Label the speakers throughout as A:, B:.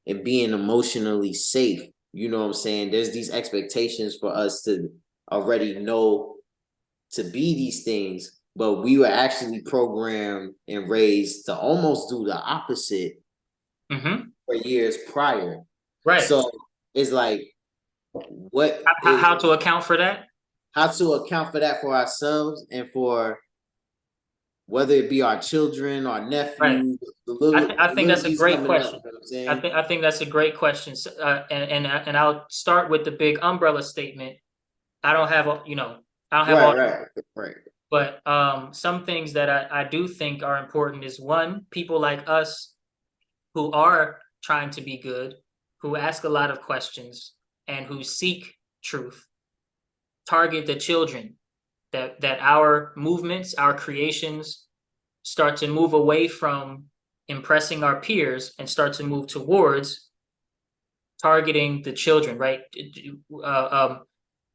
A: and being emotionally safe. You know what I'm saying? There's these expectations for us to already know to be these things, but we were actually programmed and raised to almost do the opposite for years prior.
B: Right.
A: So it's like,
B: how to account for that?
A: How to account for that for ourselves and for whether it be our children, our nephews,
B: Right. I think that's a great question.
A: Up, you know
B: I think that's a great question. And I'll start with the big umbrella statement. I don't have I don't have all
A: right.
B: But some things that I do think are important is, one, people like us who are trying to be good, who ask a lot of questions, and who seek truth, target the children, that our movements, our creations start to move away from impressing our peers and start to move towards targeting the children, right?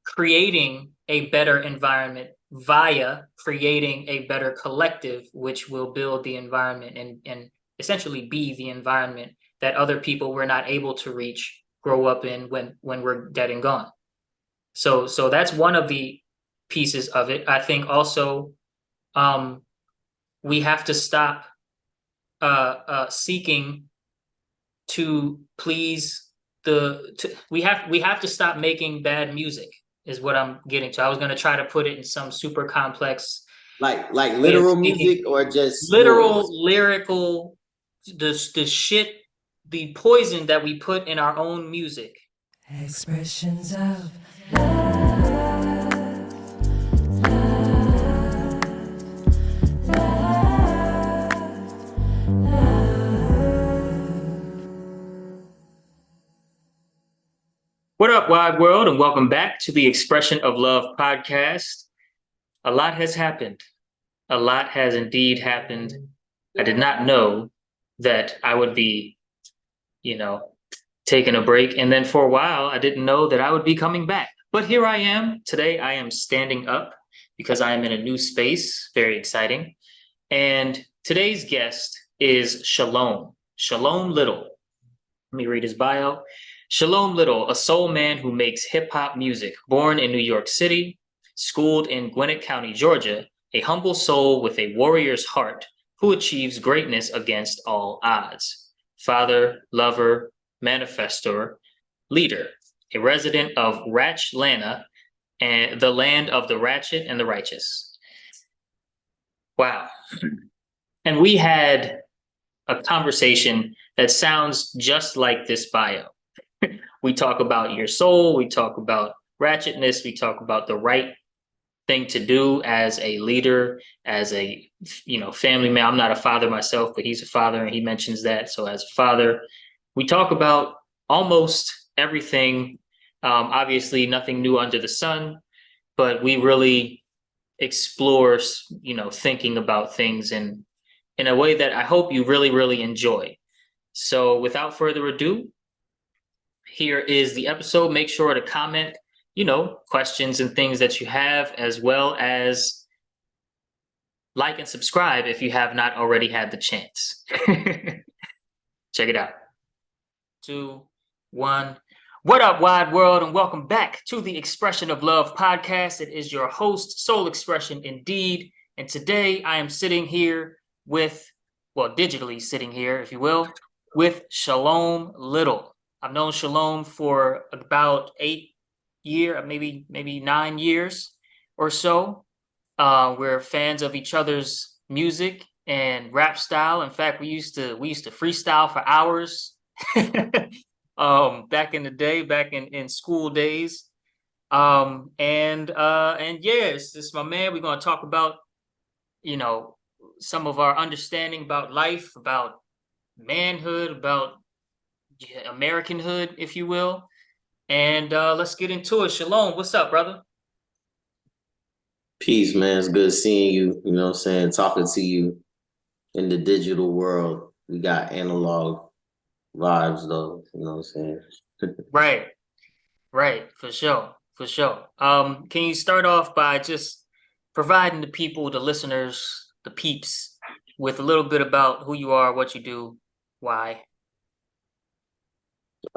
B: Creating a better environment via creating a better collective, which will build the environment and essentially be the environment that other people were not able to reach, grow up in when we're dead and gone. So that's one of the pieces of it. I think also we have to stop seeking to please we have to stop making bad music, is what I'm getting to. I was going to try to put it in some super complex,
A: like literal music or just
B: literal,
A: noise?
B: lyrical, the shit, the poison that we put in our own music.
C: Expressions of love, love, love, love.
B: What up, wide world, and welcome back to the Expression of Love podcast. A lot has happened. A lot has indeed happened. I did not know that I would be, taking a break. And then for a while, I didn't know that I would be coming back. But here I am. Today, I am standing up because I am in a new space. Very exciting. And today's guest is Shalom Little. Let me read his bio. Shalom Little, a soul man who makes hip-hop music, born in New York City, schooled in Gwinnett County, Georgia, a humble soul with a warrior's heart who achieves greatness against all odds. Father, lover, manifestor, leader, a resident of rATchLANTA and the land of the ratchet and the righteous. Wow. And we had a conversation that sounds just like this bio. We talk about your soul, we talk about ratchetness, we talk about the right thing to do as a leader, as a family man. I'm not a father myself, but he's a father, and he mentions that. So as a father, we talk about almost everything. Obviously, nothing new under the sun, but we really explore, thinking about things in a way that I hope you really, really enjoy. So without further ado, here is the episode. Make sure to comment, questions and things that you have, as well as like and subscribe if you have not already had the chance. Check it out. 2, 1. What up, wide world, and welcome back to the Expression of Love podcast. It is your host, Sol Xprsn indeed. And today I am sitting here digitally sitting here, if you will, with Shalom Little. I've known Shalom for about 8 years, maybe 9 years or so. We're fans of each other's music and rap style. In fact, we used to freestyle for hours back in the day, back in school days. And yes, this is my man. We're going to talk about, some of our understanding about life, about manhood, about Americanhood, if you will. And let's get into it. Shalom, what's up, brother?
A: Peace, man. It's good seeing you, you know what I'm saying, talking to you in the digital world. We got analog vibes, though, you know what I'm saying?
B: Right, for sure. Can you start off by just providing the people, the listeners, the peeps, with a little bit about who you are, what you do, why?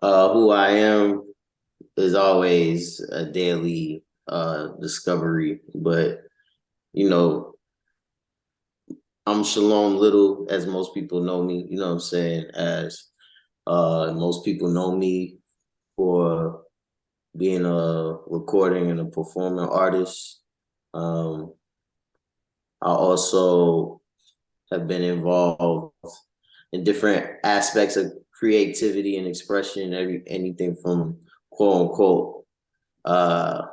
A: Who I am is always a daily discovery, but you know, I'm Shalom Little, as most people know me. You know what I'm saying? As most people know me for being a recording and a performing artist. Um, I also have been involved in different aspects of creativity and expression, anything from quote unquote uh,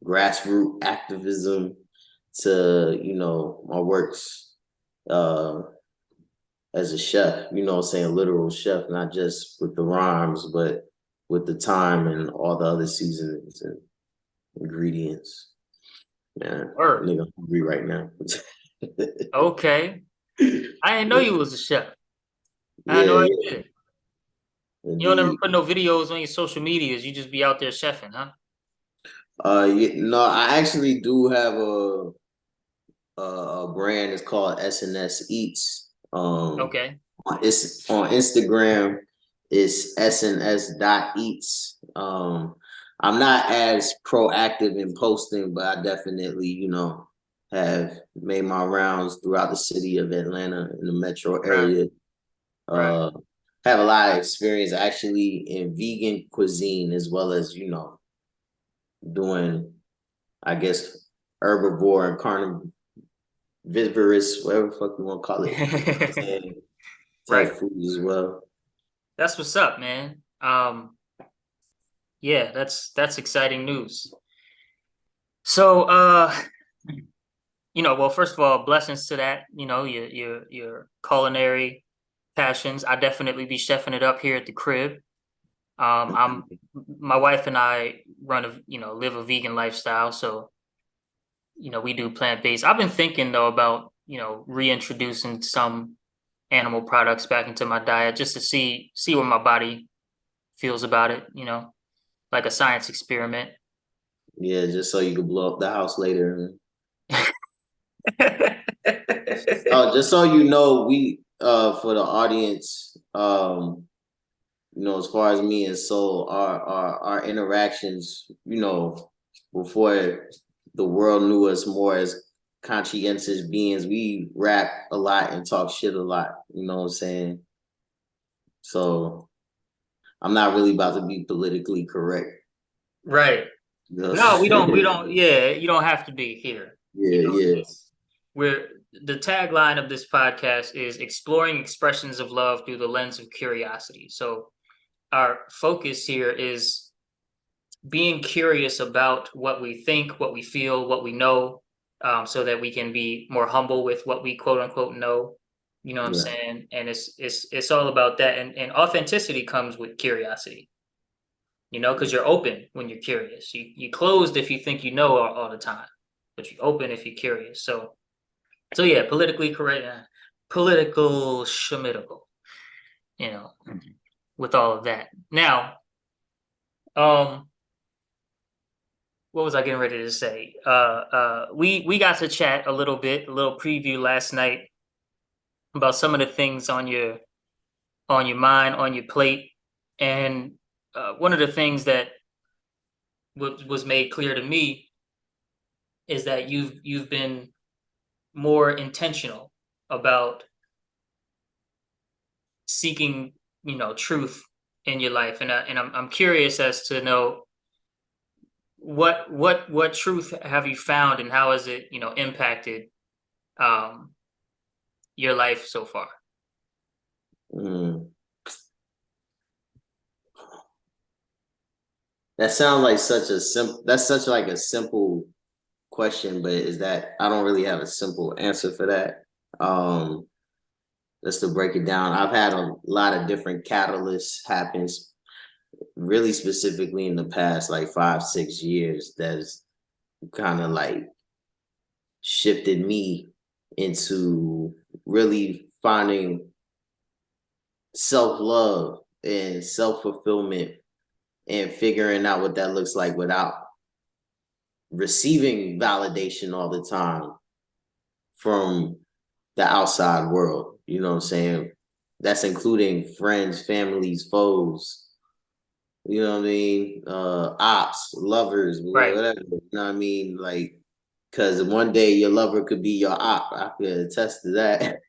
A: grassroots activism to my works uh, as a chef. You know, what I'm saying, literal chef, not just with the rhymes, but with the time and all the other seasonings and ingredients. Man,
B: Word.
A: nigga, hungry right now.
B: Okay. I didn't know you was a chef. I had
A: Yeah,
B: no
A: yeah,
B: idea. You don't ever
A: indeed.
B: put no videos on your social medias. You just be out there chefing, huh?
A: Yeah, no, I actually do have a brand. It's called SNS Eats.
B: Okay.
A: It's on Instagram. It's sns.eats. I'm not as proactive in posting, but I definitely, have made my rounds throughout the city of Atlanta in the metro
B: Right.
A: area.
B: Right.
A: Uh, have a lot of experience actually in vegan cuisine as well as, doing, I guess, herbivore and carnivorous, whatever the fuck you want to call it, type
B: Right.
A: foods as well.
B: That's what's up, man. Yeah, that's exciting news. So, well, first of all, blessings to that. Your culinary passions. I definitely be chefing it up here at the crib. I'm My wife and I live a vegan lifestyle, so we do plant-based. I've been thinking though about reintroducing some animal products back into my diet just to see what my body feels about it. Like a science experiment.
A: Yeah, just so you can blow up the house later. Oh, just so you know, we for the audience, as far as me and Soul, our interactions, before the world knew us more as conscientious beings, we rap a lot and talk shit a lot. You know what I'm saying? So I'm not really about to be politically correct.
B: Right.
A: You know?
B: No, we don't. Yeah, you don't have to be here.
A: Yeah, yeah,
B: We're The tagline of this podcast is exploring expressions of love through the lens of curiosity. So our focus here is being curious about what we think, what we feel, what we know, so that we can be more humble with what we quote unquote know. You know what I'm
A: right.
B: saying? And it's all about that. And authenticity comes with curiosity. Because you're open when you're curious. You closed if you think you know all the time, but you open if you're curious. So yeah, politically correct, political schmittable, you know, with all of that. Now, um, what was I getting ready to say? We got to chat a little bit, a little preview last night about some of the things on your mind, on your plate, and one of the things that was made clear to me is that you've been more intentional about seeking, truth in your life, and I'm curious as to know what truth have you found, and how has it impacted um your life so far?
A: Mm. That sounds like such a simple. That's such like a simple question, but is that I don't really have a simple answer for that. Um, just to break it down, I've had a lot of different catalysts happen, really specifically in the past like 5, 6 years. That's kind of like shifted me into really finding self love and self fulfillment and figuring out what that looks like without receiving validation all the time from the outside world. You know what I'm saying? That's including friends, families, foes. you know what I mean, ops, lovers,
B: Right.
A: whatever, you know what I mean? Like, because one day your lover could be your op. I could attest to that.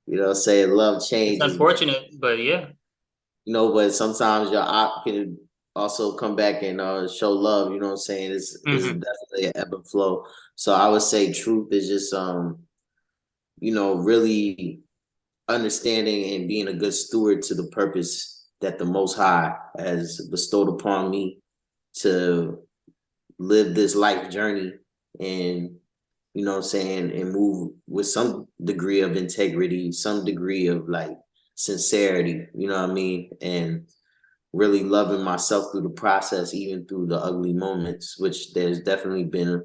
A: You know, saying love
B: It's
A: changes,
B: unfortunate, but yeah.
A: you know, but sometimes your op can also come back and show love, you know what I'm saying? It's
B: Hmm.
A: definitely an ebb and flow. So I would say truth is just you know, really understanding and being a good steward to the purpose that the Most High has bestowed upon me to live this life journey, and you know what I'm saying, and move with some degree of integrity, some degree of like sincerity, you know what I mean? And really loving myself through the process, even through the ugly moments, which there's definitely been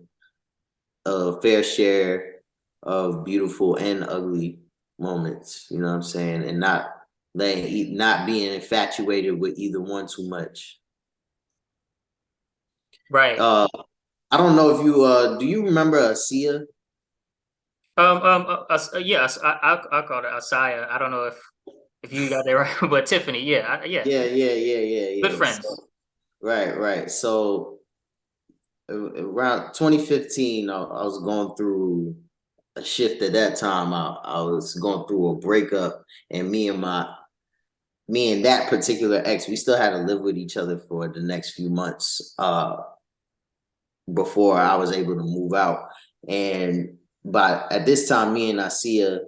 A: a fair share of beautiful and ugly moments, you know what I'm saying? And not being infatuated with either one too much.
B: Right.
A: Uh I don't know if you do you remember Asia?
B: Yes, I call it Asaya. I don't know if you got that right, but Tiffany, yeah, yeah, good
A: Yeah.
B: friends.
A: So right. So around 2015, I was going through a shift at that time. I was going through a breakup, and me and that particular ex, we still had to live with each other for the next few months before I was able to move out. And but at this time, me and Asia,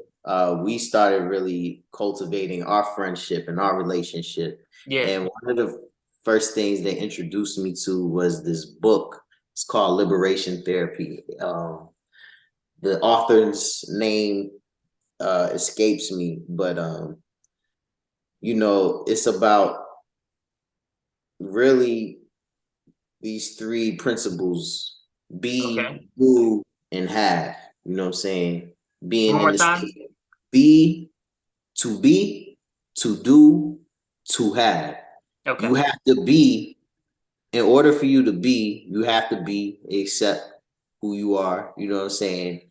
A: we started really cultivating our friendship and our relationship.
B: Yeah,
A: And one of the first things they introduced me to was this book. It's called Liberation Therapy. The author's name escapes me, but you know, it's about really these three principles:
B: okay.
A: be, do, and have. You know what I'm saying? Being
B: One
A: in
B: more
A: the
B: time.
A: state, be, be, to do, to have.
B: Okay.
A: You have to be, in order for you to be, you have to be, accept who you are. You know what I'm saying?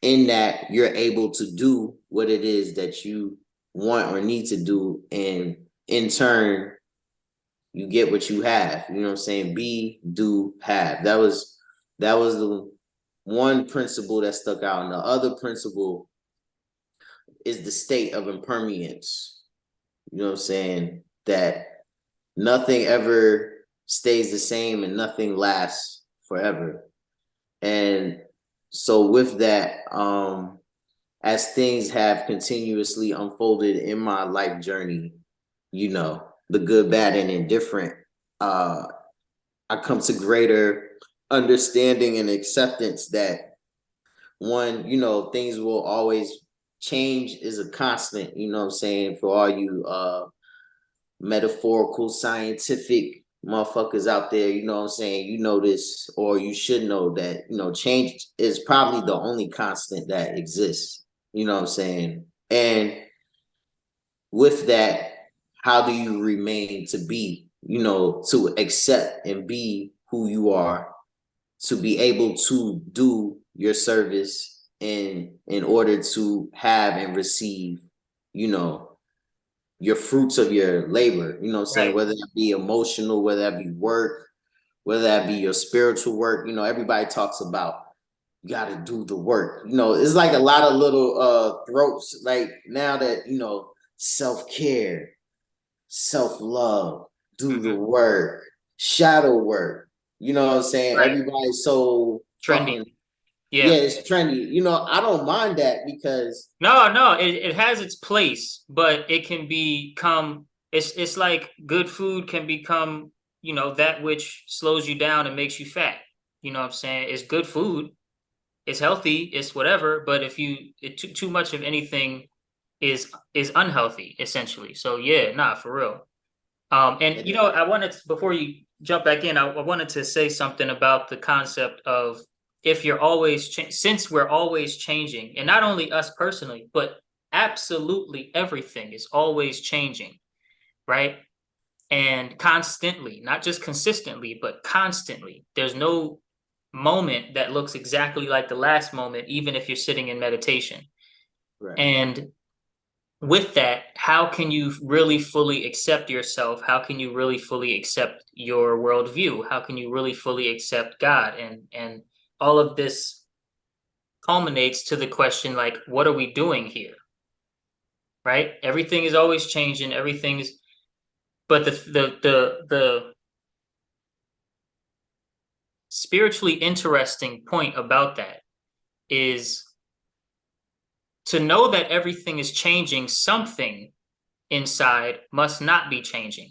A: In that you're able to do what it is that you want or need to do, and in turn you get what you have. You know what I'm saying? Be, do, have. That was the one principle that stuck out. And the other principle is the state of impermanence. You know what I'm saying? That nothing ever stays the same and nothing lasts forever. And so with that, as things have continuously unfolded in my life journey, you know, the good, bad, and indifferent, uh, I come to greater understanding and acceptance that one, you know, things will always change is a constant, you know what I'm saying, for all you metaphorical scientific motherfuckers out there, you know what I'm saying, you know this, or you should know that, you know, change is probably the only constant that exists, you know what I'm saying? And with that, how do you remain to be, you know, to accept and be who you are, to be able to do your service in order to have and receive, you know, your fruits of your labor, you know what I'm saying,
B: Right.
A: whether that be emotional, whether that be work, whether that be your spiritual work, you know, everybody talks about you got to do the work. You know, it's like a lot of little throats like now that, you know, self-care, self-love, do the
B: Hmm.
A: work, shadow work. You know what I'm saying?
B: Right.
A: Everybody's so
B: Trendy.
A: fucking, yeah,
B: Yeah.
A: it's trendy. You know, I don't mind that because
B: No, it has its place, but it can become it's like good food can become, that which slows you down and makes you fat. You know what I'm saying? It's good food, it's healthy, it's whatever, but if too much of anything is unhealthy, essentially. So yeah, nah, for real. And
A: and
B: I wanted to, before you jump back in, I wanted to say something about the concept of if you're always since we're always changing, and not only us personally, but absolutely everything is always changing, right? And constantly, not just consistently, but constantly. There's no moment that looks exactly like the last moment, even if you're sitting in meditation.
A: right.
B: And with that, how can you really fully accept yourself? How can you really fully accept your worldview? How can you really fully accept God? And all of this culminates to the question, like, what are we doing here? Right? Everything is always changing. Everything's, but the spiritually interesting point about that is to know that everything is changing, something inside must not be changing,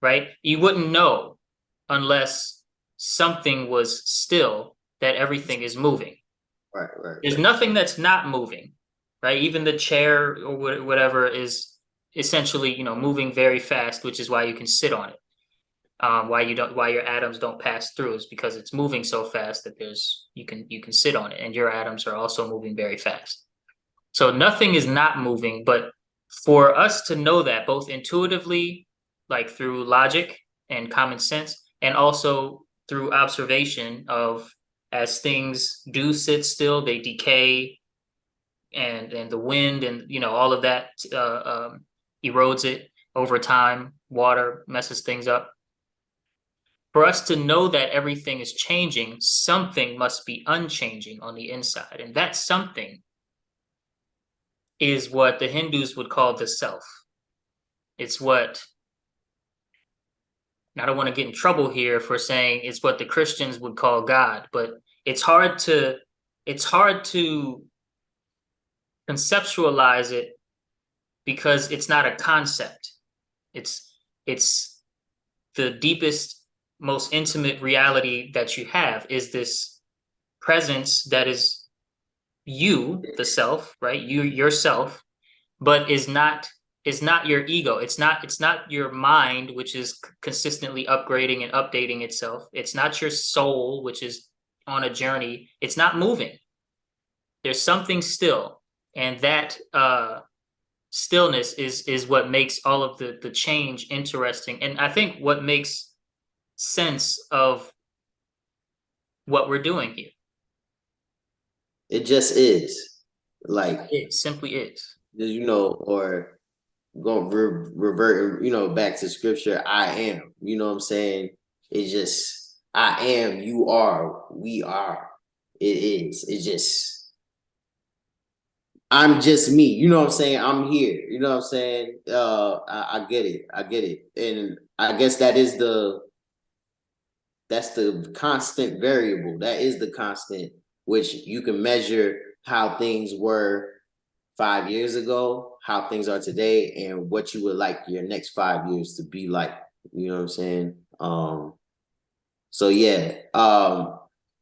B: right? You wouldn't know unless something was still, that everything is moving.
A: Right.
B: There's nothing that's not moving, right? Even the chair or whatever is essentially, moving very fast, which is why you can sit on it. Why your atoms don't pass through is because it's moving so fast that you can sit on it, and your atoms are also moving very fast. So nothing is not moving, but for us to know that both intuitively, like through logic and common sense, and also through observation of, as things do sit still, they decay, and the wind and all of that erodes it over time. Water messes things up. For us to know that everything is changing, something must be unchanging on the inside, and that something is what the Hindus would call the self. It's what, I don't want to get in trouble here for saying it's what the Christians would call God, but it's hard to conceptualize it because it's not a concept. It's the deepest, most intimate reality that you have is this presence that is you, the self, right? Yourself, but is not your ego. It's not your mind, which is consistently upgrading and updating itself. It's not your soul, which is on a journey. It's not moving. There's something still, and that stillness is what makes all of the change interesting, and I think what makes sense of what we're doing here.
A: It just is. Like,
B: it simply is.
A: Or go revert, back to scripture. I am, what I'm saying? It's just, I am, you are, we are. It is. It's just, I'm just me. You know what I'm saying? I'm here. You know what I'm saying? I get it. I get it. And I guess that's the constant variable. That is the constant, which you can measure how things were 5 years ago, how things are today, and what you would like your next 5 years to be like. You know what I'm saying? So yeah.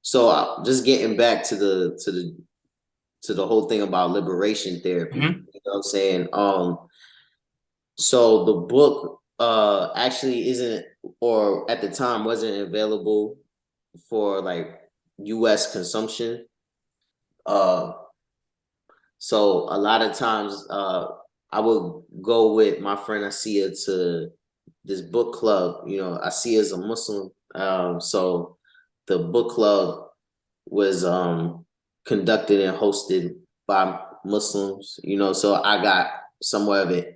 A: So just getting back to the whole thing about liberation therapy.
B: Mm-hmm.
A: You know what I'm saying? So the book actually isn't, or at the time wasn't available for like US consumption. So a lot of times I would go with my friend Asia to this book club. Asia is a Muslim. So the book club was conducted and hosted by Muslims, so I got somewhat of a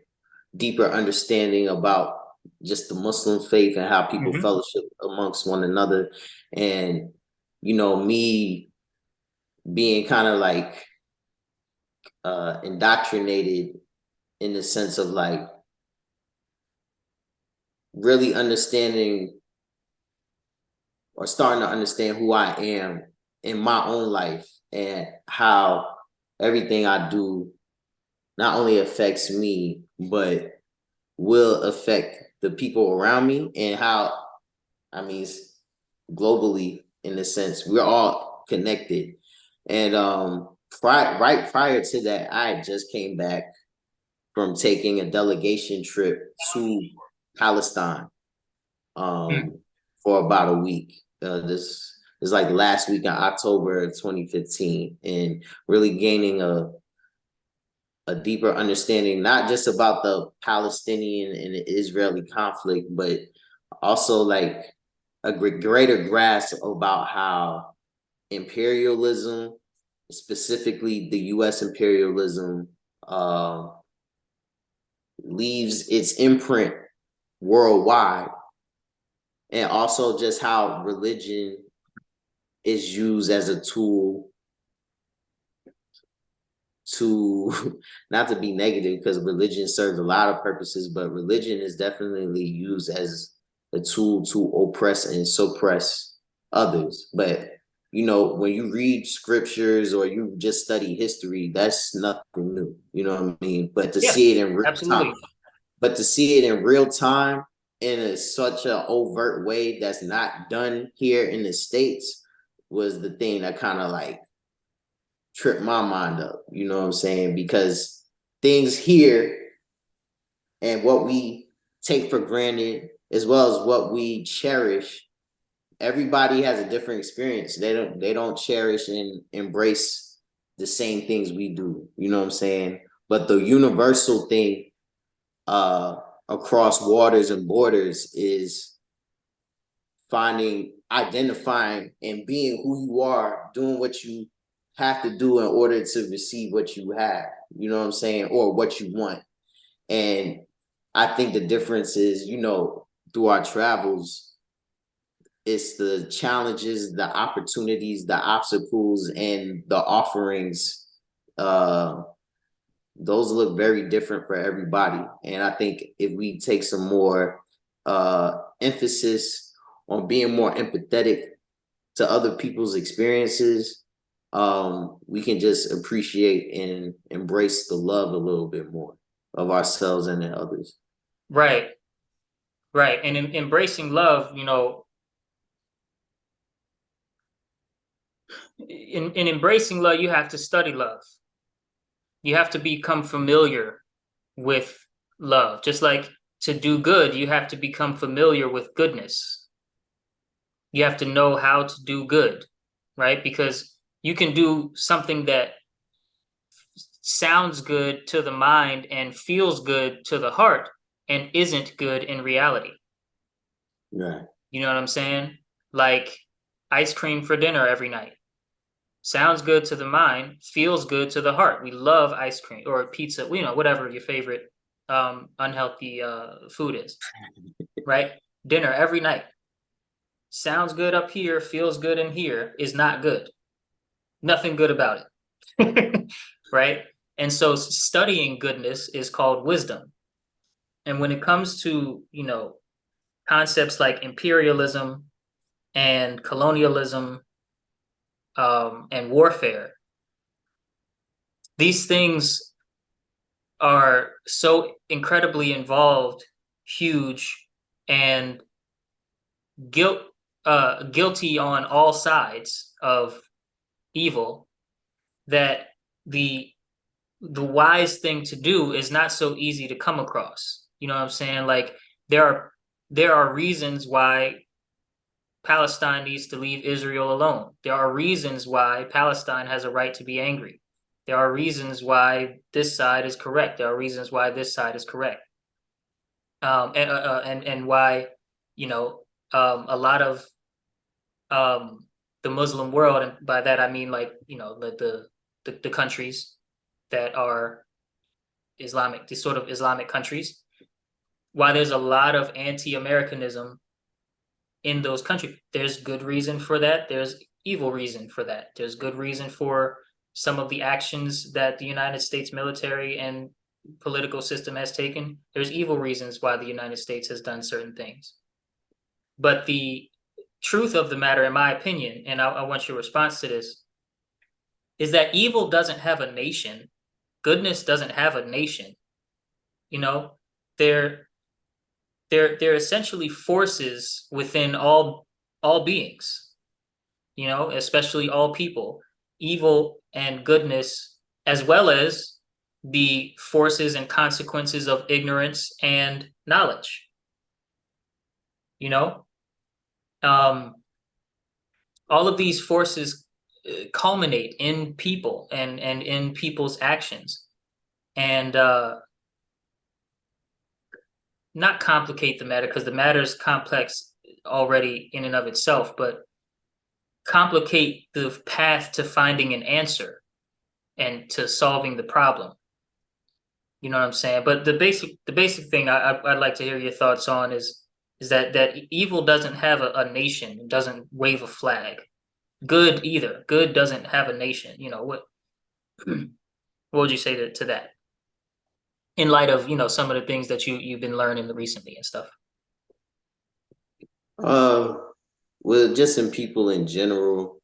A: deeper understanding about just the Muslim faith and how people
B: Mm-hmm.
A: fellowship amongst one another. And, me being kind of like indoctrinated in the sense of like really understanding or starting to understand who I am in my own life and how everything I do not only affects me, but will affect the people around me, and how, globally, in a sense, we're all connected. And right prior to that, I just came back from taking a delegation trip to Palestine for about a week. This is like last week in October 2015, and really gaining a deeper understanding, not just about the Palestinian and the Israeli conflict, but also like a greater grasp about how imperialism, specifically the U.S. imperialism, uh, leaves its imprint worldwide, and also just how religion is used as a tool to not to be negative, because religion serves a lot of purposes, but religion is definitely used as a tool to oppress and suppress others. But you know, when you read scriptures or you just study history, that's nothing new. You know what I mean? But to
B: Yeah,
A: see it in real
B: absolutely.
A: time, but to see it in real time in such an overt way that's not done here in the States was the thing that kind of like tripped my mind up. You know what I'm saying? Because things here and what we take for granted, as well as what we cherish, everybody has a different experience. They don't cherish and embrace the same things we do. You know what I'm saying? But the universal thing uh across waters and borders is identifying and being who you are, doing what you have to do in order to receive what you have, you know what I'm saying, or what you want. And I think the difference is, you know, through our travels, it's the challenges, the opportunities, the obstacles, and the offerings. Those look very different for everybody. And I think if we take some more emphasis on being more empathetic to other people's experiences, we can just appreciate and embrace the love a little bit more of ourselves and in others.
B: Right, right. And in embracing love, you know, in embracing love, you have to study love. You have to become familiar with love. Just like to do good, you have to become familiar with goodness. You have to know how to do good, right? Because you can do something that sounds good to the mind and feels good to the heart and isn't good in reality.
A: Right.
B: You know what I'm saying? Like ice cream for dinner every night. Sounds good to the mind, feels good to the heart. We love ice cream or pizza, you know, whatever your favorite unhealthy food is, right? Dinner every night. Sounds good up here, feels good in here, is not good. Nothing good about it. Right? And so studying goodness is called wisdom. And when it comes to, you know, concepts like imperialism and colonialism and warfare, these things are so incredibly involved, huge, and guilty on all sides of evil, that the wise thing to do is not so easy to come across. You know what I'm saying? Like there are reasons why Palestine needs to leave Israel alone. There are reasons why Palestine has a right to be angry. There are reasons why this side is correct. There are reasons why this side is correct. And why, you know, a lot of the Muslim world, and by that I mean, like, you know, the countries that are Islamic, these sort of Islamic countries, why there's a lot of anti-Americanism in those countries. There's good reason for that. There's evil reason for that. There's good reason for some of the actions that the United States military and political system has taken. There's evil reasons why the United States has done certain things. But the truth of the matter, in my opinion, and I want your response to this, is that evil doesn't have a nation. Goodness doesn't have a nation. You know, they're essentially forces within all beings, you know, especially all people, evil and goodness, as well as the forces and consequences of ignorance and knowledge. You know, all of these forces culminate in people and in people's actions, and not complicate the matter, because the matter is complex already in and of itself, but complicate the path to finding an answer and to solving the problem. You know what I'm saying? But the basic thing I'd like to hear your thoughts on is that evil doesn't have a nation. It doesn't wave a flag. Good either. Good doesn't have a nation. You know what would you say to that? In light of, some of the things that you've been learning recently and stuff.
A: Um, well, just in people in general,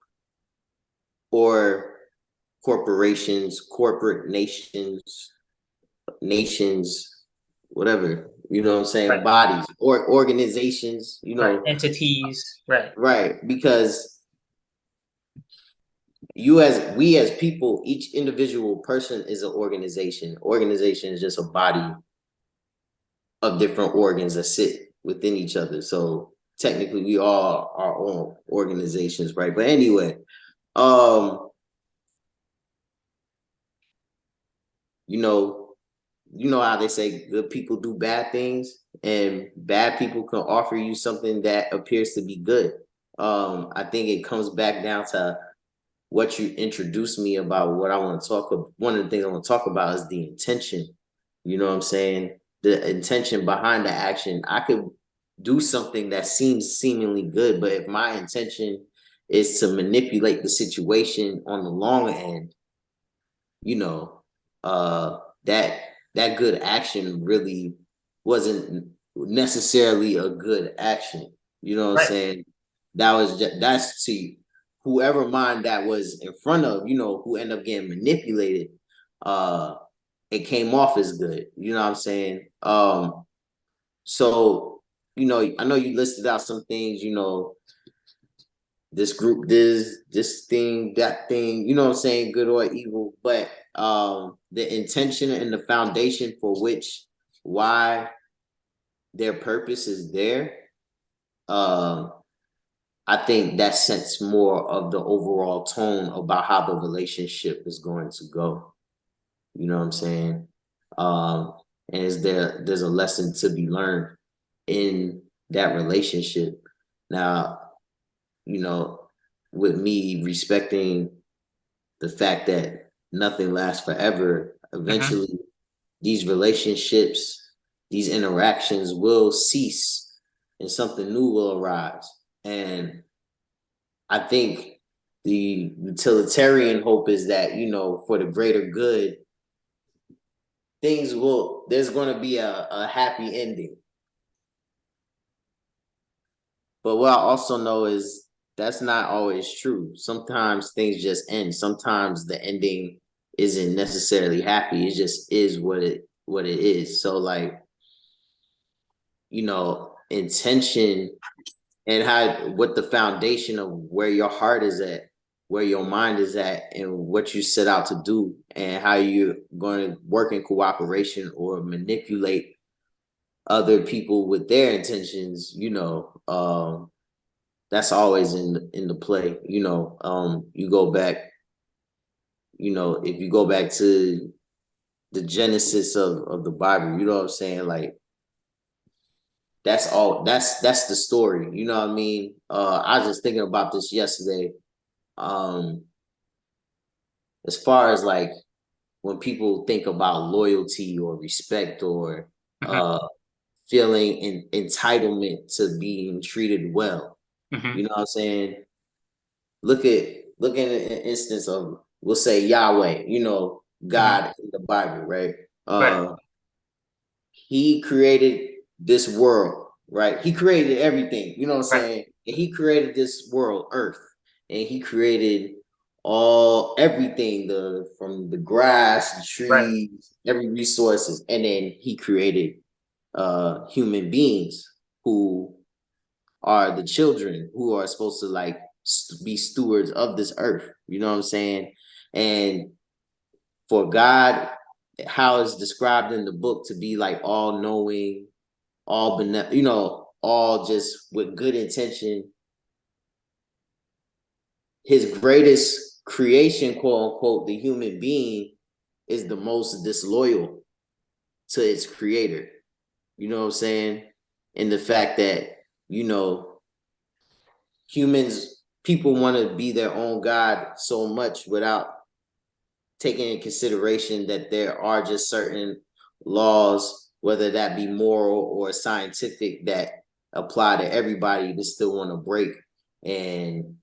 A: or corporations, corporate nations, whatever, you know what I'm saying,
B: Right.
A: bodies or organizations,
B: Right. Entities. Right.
A: right? Because we as people, each individual person is an organization. Organization is just a body of different organs that sit within each other. So technically we all are our own organizations, right? But anyway, um, you know, you know how they say good people do bad things, and bad people can offer you something that appears to be good. I think it comes back down to what you introduced me about what I want to talk about. One of the things I want to talk about is the intention. You know what I'm saying? The intention behind the action. I could do something that seems seemingly good, but if my intention is to manipulate the situation on the long end, you know, that that good action really wasn't necessarily a good action. You know what I'm
B: Right.
A: saying? That's to whoever mind that was in front of, who ended up getting manipulated. Uh, it came off as good. You know what I'm saying? So I know you listed out some things. This group, this thing, that thing, you know what I'm saying, good or evil, but the intention and the foundation for which why their purpose is there, um, I think that sets more of the overall tone about how the relationship is going to go. You know what I'm saying? And there's a lesson to be learned in that relationship. Now, you know, with me respecting the fact that nothing lasts forever,
B: Mm-hmm.
A: eventually these relationships, these interactions will cease and something new will arise. And I think the utilitarian hope is that, for the greater good, there's going to be a happy ending. But what I also know is that's not always true. Sometimes things just end. Sometimes the ending isn't necessarily happy. It just is what it is. So like, intention and what the foundation of where your heart is at, where your mind is at, and what you set out to do, and how you're going to work in cooperation or manipulate other people with their intentions, that's always in the play. You go back, if you go back to the genesis of the Bible, you know what I'm saying? Like that's the story. You know what I mean? I was just thinking about this yesterday. Um, as far as like when people think about loyalty or respect or
B: Mm-hmm.
A: uh feeling entitlement to being treated well.
B: Mm-hmm.
A: You know what I'm saying? Look at an instance of, we'll say, Yahweh,
B: Mm-hmm.
A: God in the Bible, right?
B: Right.
A: He created this world, right? He created everything, you know what I'm
B: Right.
A: saying? And he created this world, Earth, and he created everything, from the grass, the
B: Right.
A: trees, every resources, and then he created human beings who are the children who are supposed to like be stewards of this earth. You know what I'm saying? And for God, how it's described in the book to be like all knowing, all just with good intention. His greatest creation, quote unquote, the human being, is the most disloyal to its creator. You know what I'm saying? And the fact that, you know, people want to be their own God so much without taking in consideration that there are just certain laws, whether that be moral or scientific, that apply to everybody, to still want to break and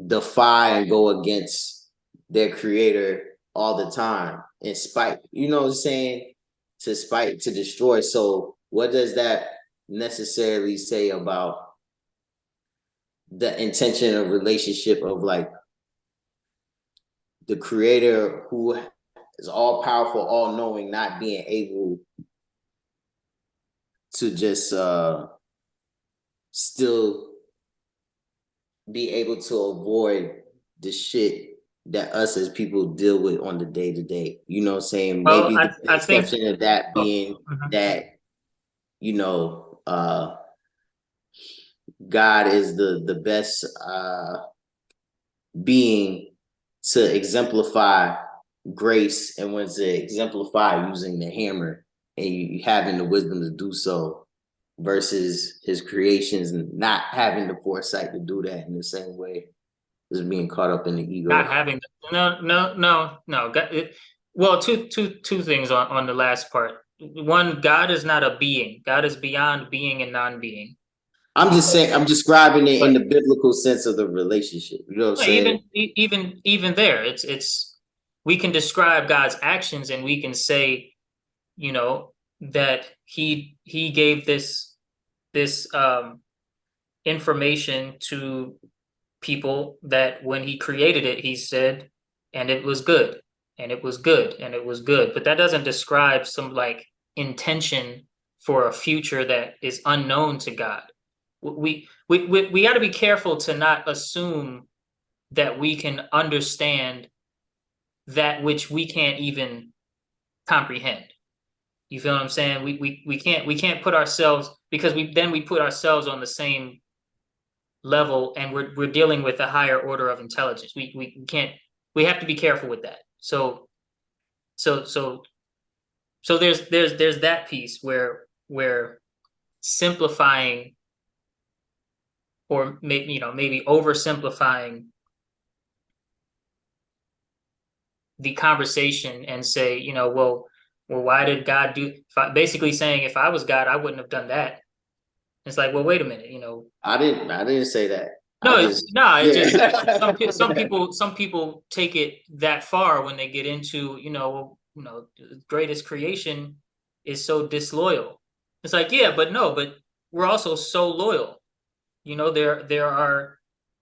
A: defy and go against their creator all the time in spite, you know what I'm saying? To spite, to destroy. So what does that necessarily say about the intention of relationship of like the creator who is all powerful, all knowing, not being able to just still be able to avoid the shit that us as people deal with on the day to day. You know what I'm saying?
B: Well,
A: Maybe the
B: I think.
A: exception of that
B: Oh,
A: being
B: mhm.
A: that, you know, God is the best being to exemplify grace, and when to exemplify using the hammer, and you having the wisdom to do so, versus his creations and not having the foresight to do that in the same way, just being caught up in the
B: Not
A: ego.
B: having no. Well, two things on the last part. One, God is not a being. God is beyond being and non-being.
A: I'm just saying, I'm describing it in
B: But
A: the biblical sense of the relationship. You know what I'm saying?
B: even there, it's we can describe God's actions and we can say, you know, that he gave this information to people, that when he created it, he said, and it was good, and it was good, and it was good. But that doesn't describe some like intention for a future that is unknown to God. We got to be careful to not assume that we can understand that which we can't even comprehend. You feel what I'm saying? We can't put ourselves, because we put ourselves on the same level, and we're dealing with a higher order of intelligence. We can't, we have to be careful with that. So there's that piece where simplifying, or maybe oversimplifying the conversation and say, well, why did God do, basically saying, if I was God, I wouldn't have done that. It's like, well, wait a minute,
A: I didn't say that. I
B: no,
A: just,
B: it's just
A: yeah.
B: some people take it that far when they get into, the greatest creation is so disloyal. It's like, yeah, but no, but we're also so loyal. There are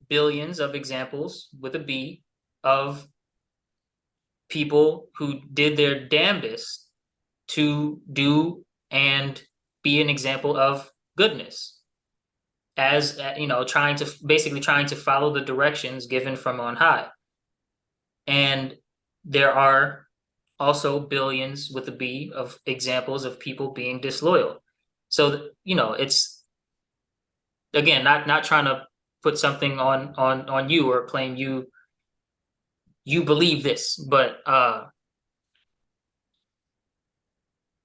B: billions of examples with a B of people who did their damnedest to do and be an example of goodness, as trying to follow the directions given from on high. And there are also billions with a B of examples of people being disloyal. So it's, again, not trying to put something on you or claim you believe this, but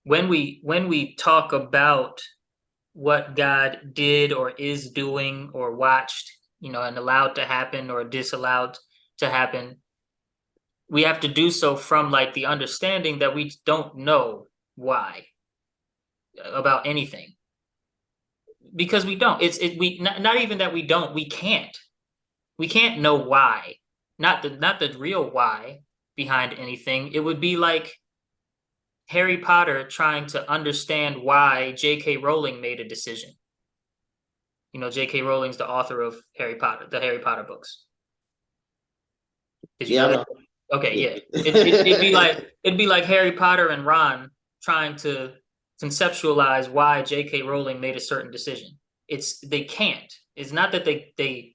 B: when we talk about what God did or is doing or watched, and allowed to happen or disallowed to happen, we have to do so from like the understanding that we don't know why about anything, because we don't. We not even that we don't. We can't know why, not the real why behind anything. It would be like Harry Potter trying to understand why J.K. Rowling made a decision. J.K. Rowling's the author of Harry Potter, the Harry Potter books. Did you
A: Yeah,
B: know
A: I
B: that?
A: know.
B: Okay,
A: Yeah.
B: yeah. It'd be like Harry Potter and Ron trying to conceptualize why J.K. Rowling made a certain decision. They can't. It's not that they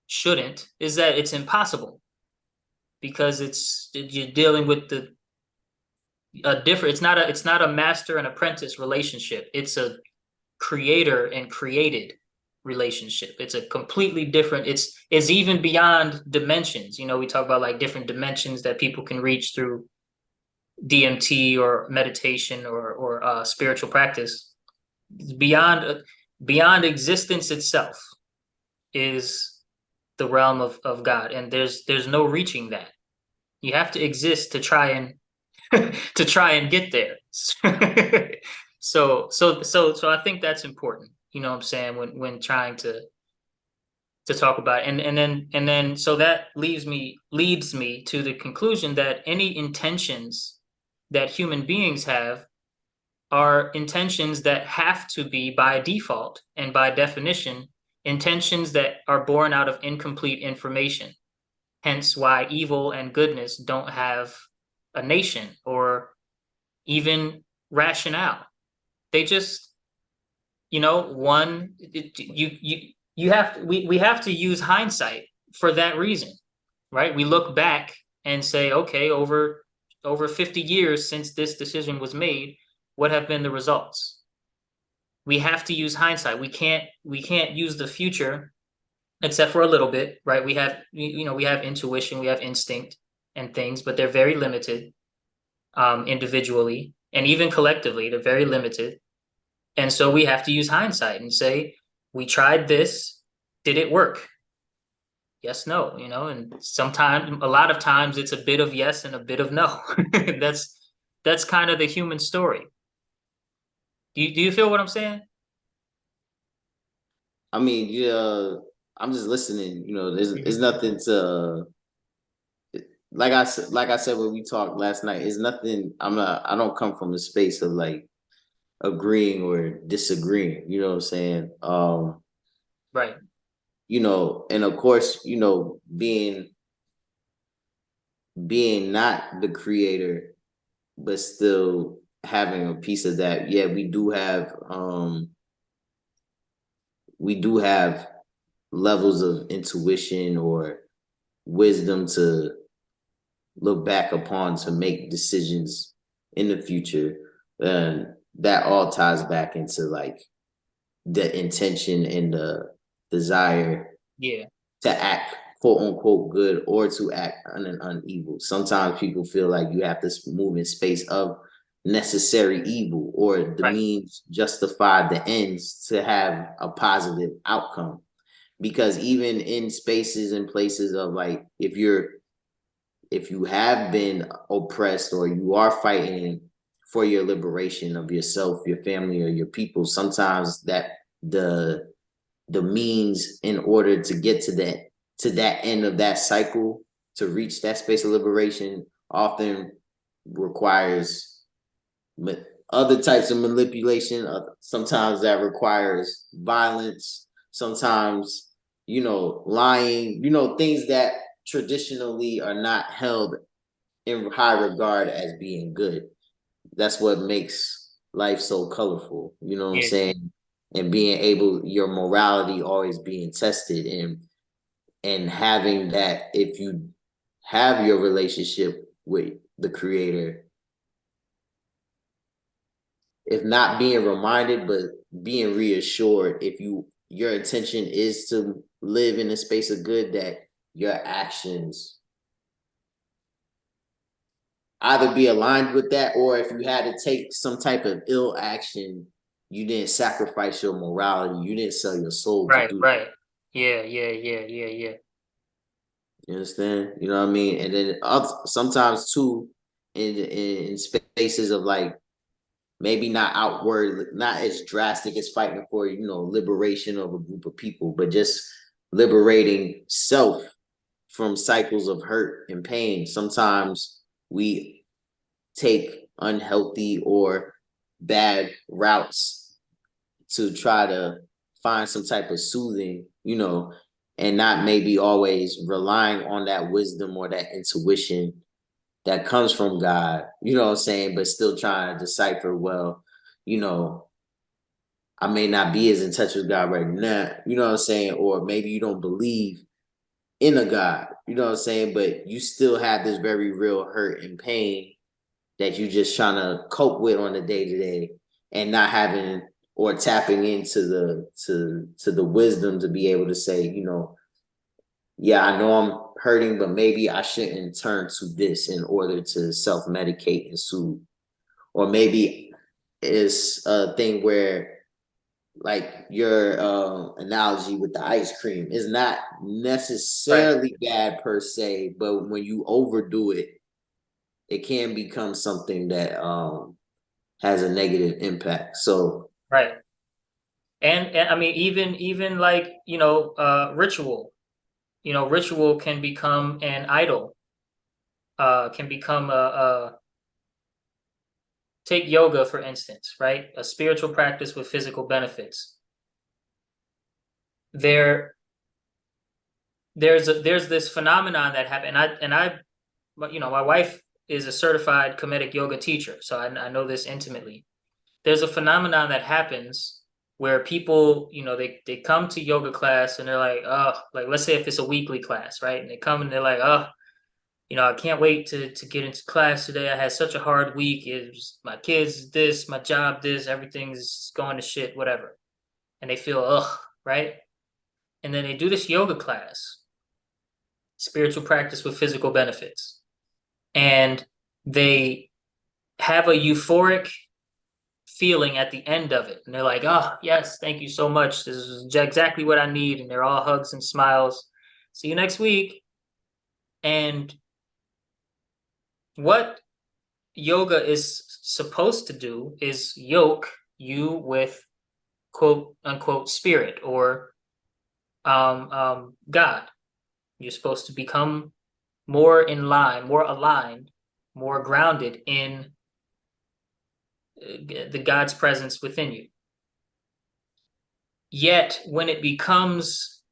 B: shouldn't. Is that it's impossible, because you're dealing with a different. It's not a master and apprentice relationship. It's a creator and created relationship. It's a completely different, it's even beyond dimensions. We talk about like different dimensions that people can reach through DMT or meditation or spiritual practice. Beyond existence itself is the realm of God, and there's no reaching that. You have to exist to try and to try and get there. So I think that's important. You know what I'm saying, when trying to talk about it. And then so that leads me to the conclusion that any intentions that human beings have are intentions that have to be by default and by definition intentions that are born out of incomplete information. Hence why evil and goodness don't have a nation or even rationale. They just, we have to use hindsight for that reason, right? We look back and say, okay, over 50 years since this decision was made, what have been the results? We have to use hindsight. We can't use the future except for a little bit, right? We have intuition, we have instinct and things, but they're very limited, individually and even collectively. They're very limited. And so we have to use hindsight and say, we tried this, did it work? Yes, no, and sometimes, a lot of times it's a bit of yes and a bit of no. That's kind of the human story. Do you feel what I'm saying?
A: I mean, yeah, I'm just listening. There's nothing to like I said when we talked last night. It's nothing. I don't come from a space of like agreeing or disagreeing. You know what I'm saying?
B: Right.
A: And of course, being not the creator, but still having a piece of that. Yeah, we do have levels of intuition or wisdom to look back upon to make decisions in the future. And that all ties back into like the intention and the desire to act quote unquote good or to act unevil. Sometimes people feel like you have to move in space of necessary evil, or the means justify the ends to have a positive outcome. Because even in spaces and places of like, if you have been oppressed or you are fighting for your liberation of yourself, your family, or your people, sometimes that the means in order to get to that end of that cycle, to reach that space of liberation, often requires other types of manipulation. Sometimes that requires violence. Sometimes, lying, things that traditionally are not held in high regard as being good. That's what makes life so colorful. You know what I'm saying? And being able, your morality always being tested, and having that, if you have your relationship with the creator, if not being reminded, but being reassured, if your intention is to live in a space of good, that your actions either be aligned with that, or if you had to take some type of ill action, you didn't sacrifice your morality, you didn't sell your soul to do
B: right.
A: that.
B: Yeah.
A: You understand? You know what I mean? And then sometimes too, in spaces of like, maybe not outward, not as drastic as fighting for, liberation of a group of people, but just liberating self from cycles of hurt and pain. Sometimes we take unhealthy or bad routes to try to find some type of soothing, and not maybe always relying on that wisdom or that intuition that comes from God, you know what I'm saying, but still trying to decipher, well, I may not be as in touch with God right now, you know what I'm saying, or maybe you don't believe in a God, you know what I'm saying, but you still have this very real hurt and pain that you just trying to cope with on the day-to-day, and not having or tapping into the wisdom to be able to say, yeah, I know I'm hurting, but maybe I shouldn't turn to this in order to self-medicate and soothe. Or maybe it's a thing where like your analogy with the ice cream is not
B: Right.
A: necessarily bad per se, but when you overdo it, it can become something that has a negative impact. So
B: Right. And I mean, even like, ritual, ritual can become an idol, can become take yoga, for instance, right? A spiritual practice with physical benefits. There, there's this phenomenon that happened, but my wife is a certified Kemetic yoga teacher, so I know this intimately. There's a phenomenon that happens where people, they come to yoga class and they're like, oh, like let's say if it's a weekly class, right? And they come and they're like, oh, I can't wait to get into class today. I had such a hard week. It was my kids, this, my job, this, everything's going to shit, whatever. And they feel, ugh, right? And then they do this yoga class, spiritual practice with physical benefits. And they have a euphoric feeling at the end of it. And they're like, oh, yes, thank you so much. This is exactly what I need. And they're all hugs and smiles. See you next week. And what yoga is supposed to do is yoke you with quote unquote spirit or God. You're supposed to become more in line, more aligned, more grounded in the God's presence within you. Yet when it becomes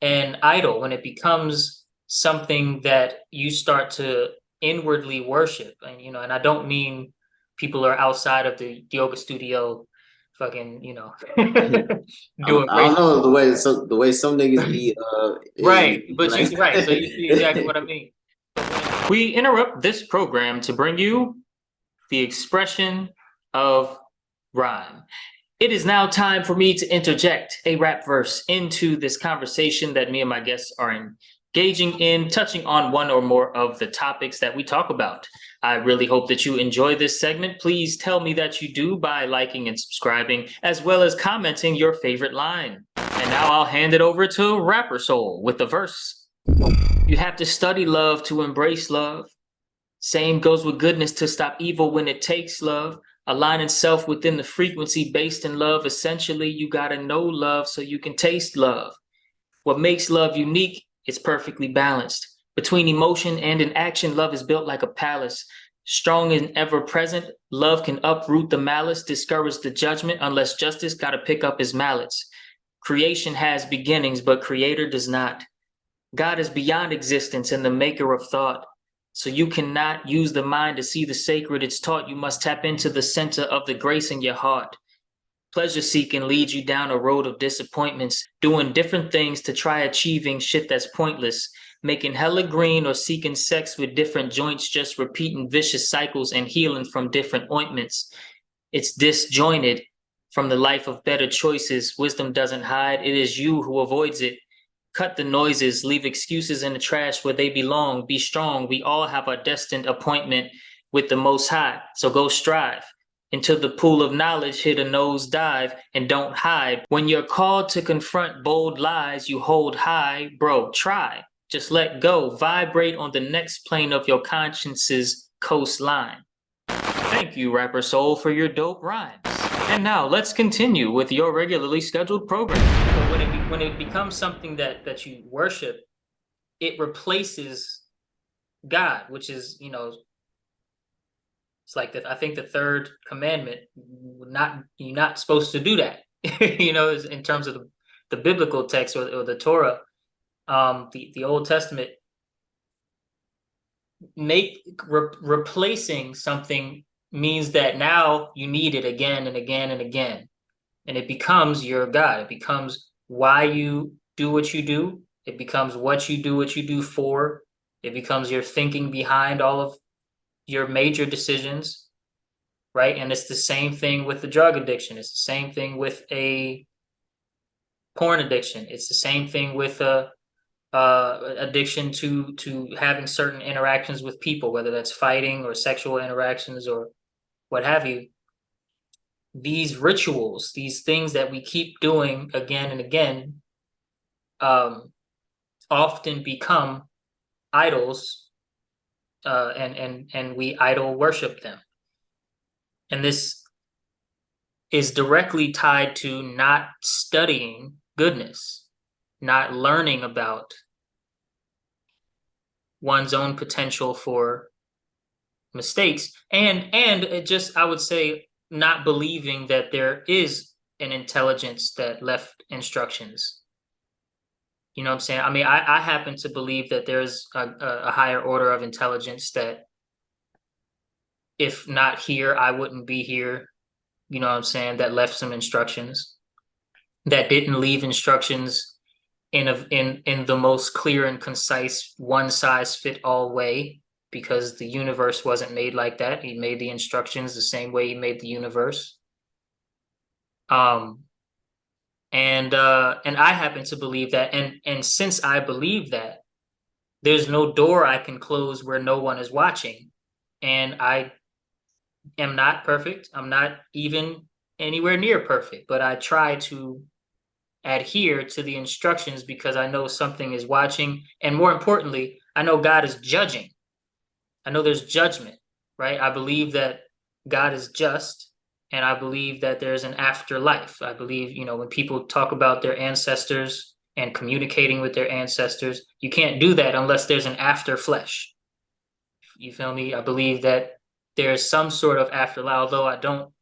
B: an idol, when it becomes something that you start to inwardly worship, and I don't mean people are outside of the yoga studio fucking, doing
A: I don't
B: crazy.
A: know the way some niggas be
B: Right,
A: is
B: but
A: like
B: so you see exactly what I mean. We interrupt this program to bring you the expression of rhyme. It is now time for me to interject a rap verse into this conversation that me and my guests are engaging in, touching on one or more of the topics that we talk about. I really hope that you enjoy this segment. Please tell me that you do by liking and subscribing, as well as commenting your favorite line. And now I'll hand it over to Rapper Soul with the verse. You have to study love to embrace love. Same goes with goodness to stop evil when it takes love. Align itself within the frequency based in love. Essentially, you gotta know love so you can taste love. What makes love unique? It's perfectly balanced. Between emotion and an action, love is built like a palace. Strong and ever present, love can uproot the malice, discourage the judgment, unless justice gotta pick up his mallets. Creation has beginnings, but creator does not. God is beyond existence and the maker of thought. So you cannot use the mind to see the sacred it's taught. You must tap into the center of the grace in your heart. Pleasure seeking leads you down a road of disappointments, doing different things to try achieving shit that's pointless, making hella green or seeking sex with different joints, just repeating vicious cycles and healing from different ointments. It's disjointed from the life of better choices. Wisdom doesn't hide. It is you who avoids it. Cut the noises, leave excuses in the trash where they belong. Be strong. We all have our destined appointment with the Most High. So go strive. Into the pool of knowledge, hit a nosedive and don't hide. When you're called to confront bold lies you hold high, bro, try. Just let go. Vibrate on the next plane of your conscience's coastline. Thank you, Rapper Soul, for your dope rhymes. And now let's continue with your regularly scheduled program. But when it becomes something that you worship, it replaces God, which is, it's like I think the third commandment. You're not supposed to do that. In terms of the biblical text or the Torah, the Old Testament, replacing something means that now you need it again and again and again. And it becomes your God. It becomes why you do what you do. It becomes what you do for. It becomes your thinking behind all of your major decisions, right? And it's the same thing with the drug addiction. It's the same thing with a porn addiction. It's the same thing with a addiction to having certain interactions with people, whether that's fighting or sexual interactions or what have you. these rituals, these things that we keep doing again and again, often become idols, and we idol worship them. And this is directly tied to not studying goodness, not learning about one's own potential for mistakes, and it just, I would say, not believing that there is an intelligence that left instructions. You know what I'm saying? I mean, I happen to believe that there's a higher order of intelligence that, if not here, I wouldn't be here. You know what I'm saying? That left some instructions, that didn't leave instructions in the most clear and concise, one size fit all way, because the universe wasn't made like that. He made the instructions the same way he made the universe. And I happen to believe that, and since I believe that, there's no door I can close where no one is watching. And I am not perfect. I'm not even anywhere near perfect, but I try to adhere to the instructions because I know something is watching. And more importantly, I know God is judging. I know there's judgment, right? I believe that God is just, and I believe that there's an afterlife. I believe, when people talk about their ancestors and communicating with their ancestors, you can't do that unless there's an after flesh. You feel me? I believe that there's some sort of afterlife, although I don't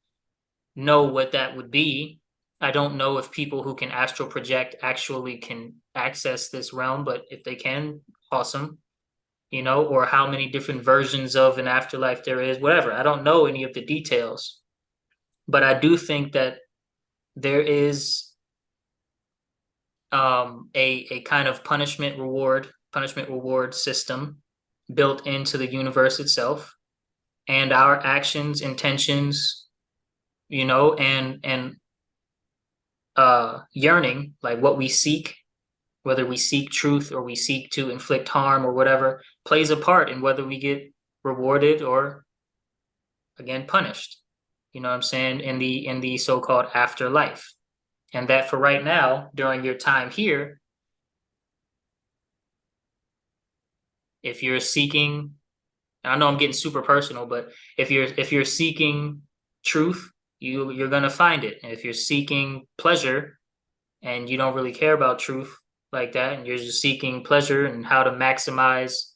B: know what that would be. I don't know if people who can astral project actually can access this realm, but if they can, awesome. Or how many different versions of an afterlife there is, whatever. I don't know any of the details, but I do think that there is a kind of punishment reward system built into the universe itself, and our actions, intentions, and yearning, like what we seek, whether we seek truth or we seek to inflict harm or whatever, plays a part in whether we get rewarded or, again, punished. You know what I'm saying? In the so-called afterlife. And that for right now, during your time here, if you're seeking, I know I'm getting super personal, but if you're seeking truth, you're gonna find it. And if you're seeking pleasure and you don't really care about truth like that, and you're just seeking pleasure and how to maximize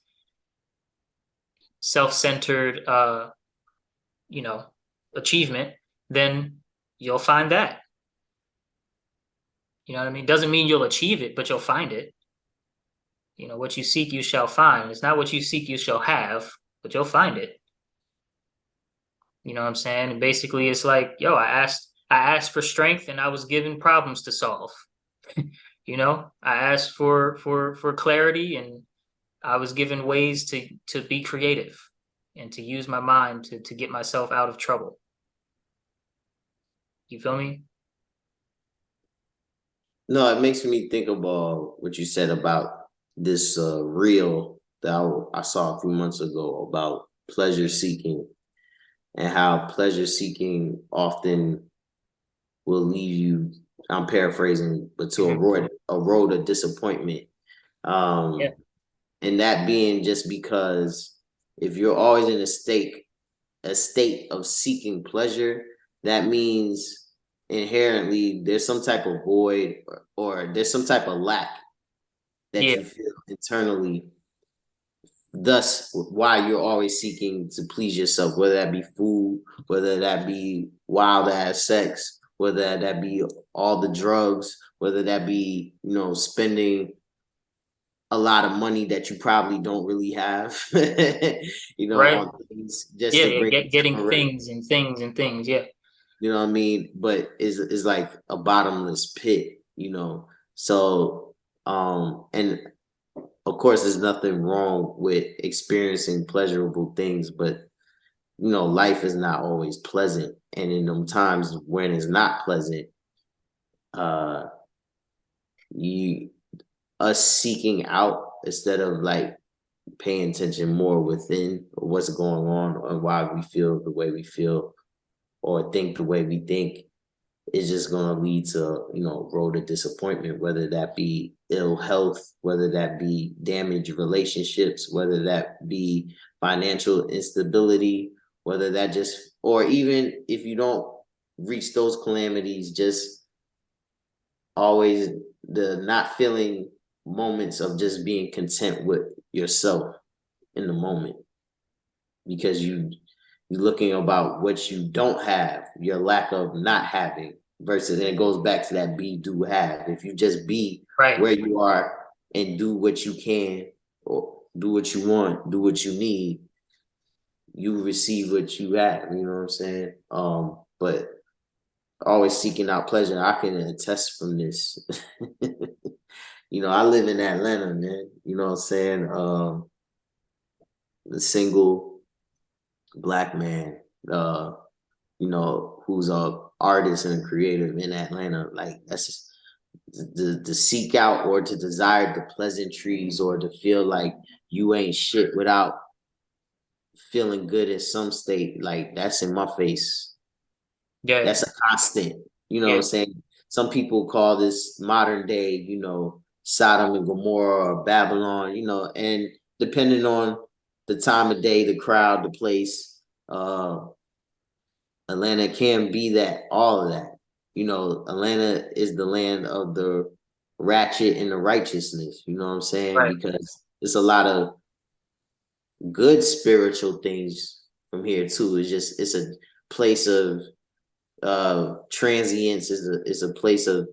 B: self-centered achievement, then you'll find that. You know what I mean? Doesn't mean you'll achieve it, but you'll find it. What you seek, you shall find. It's not what you seek, you shall have, but you'll find it. You know what I'm saying? And basically, it's like, yo, I asked for strength, and I was given problems to solve. I asked for clarity, and I was given ways to be creative and to use my mind to get myself out of trouble. You feel me?
A: No, it makes me think about what you said about this reel that I saw a few months ago about pleasure seeking, and how pleasure seeking often will leave you, I'm paraphrasing, but to a road of disappointment.
B: Yeah.
A: And that being just because if you're always in a state of seeking pleasure, that means inherently there's some type of void, or there's some type of lack that you feel internally. Thus, why you're always seeking to please yourself, whether that be food, whether that be wild ass sex, whether that be all the drugs, whether that be, spending a lot of money that you probably don't really have,
B: Right.
A: on things just to bring
B: getting things and things and things. Yeah.
A: You know what I mean? But is like a bottomless pit, So, and of course, there's nothing wrong with experiencing pleasurable things, but life is not always pleasant, and in them times when it's not pleasant, us seeking out instead of like paying attention more within what's going on and why we feel the way we feel, or think the way we think is just going to lead to, road of disappointment, whether that be ill health, whether that be damaged relationships, whether that be financial instability, whether that just, or even if you don't reach those calamities, just always the not feeling moments of just being content with yourself in the moment, because you're looking about what you don't have, your lack of not having, versus, and it goes back to that be, do, have. If you just be
B: Right.
A: where you are and do what you can, or do what you want, do what you need, you receive what you have. You know what I'm saying? But always seeking out pleasure. I can attest from this. I live in Atlanta, man. You know what I'm saying? The single Black man, who's a artist and a creative in Atlanta. Like, that's just, to seek out or to desire the pleasantries, or to feel like you ain't shit without feeling good in some state, like, that's in my face.
B: Yeah.
A: That's a constant. You know what I'm saying? Some people call this modern day, Sodom and Gomorrah or Babylon, and depending on the time of day, the crowd, the place, Atlanta can be that, all of that. Atlanta is the land of the ratchet and the righteousness. You know what I'm saying?
B: Right.
A: Because it's a lot of good spiritual things from here too. It's a place of transience, is a place of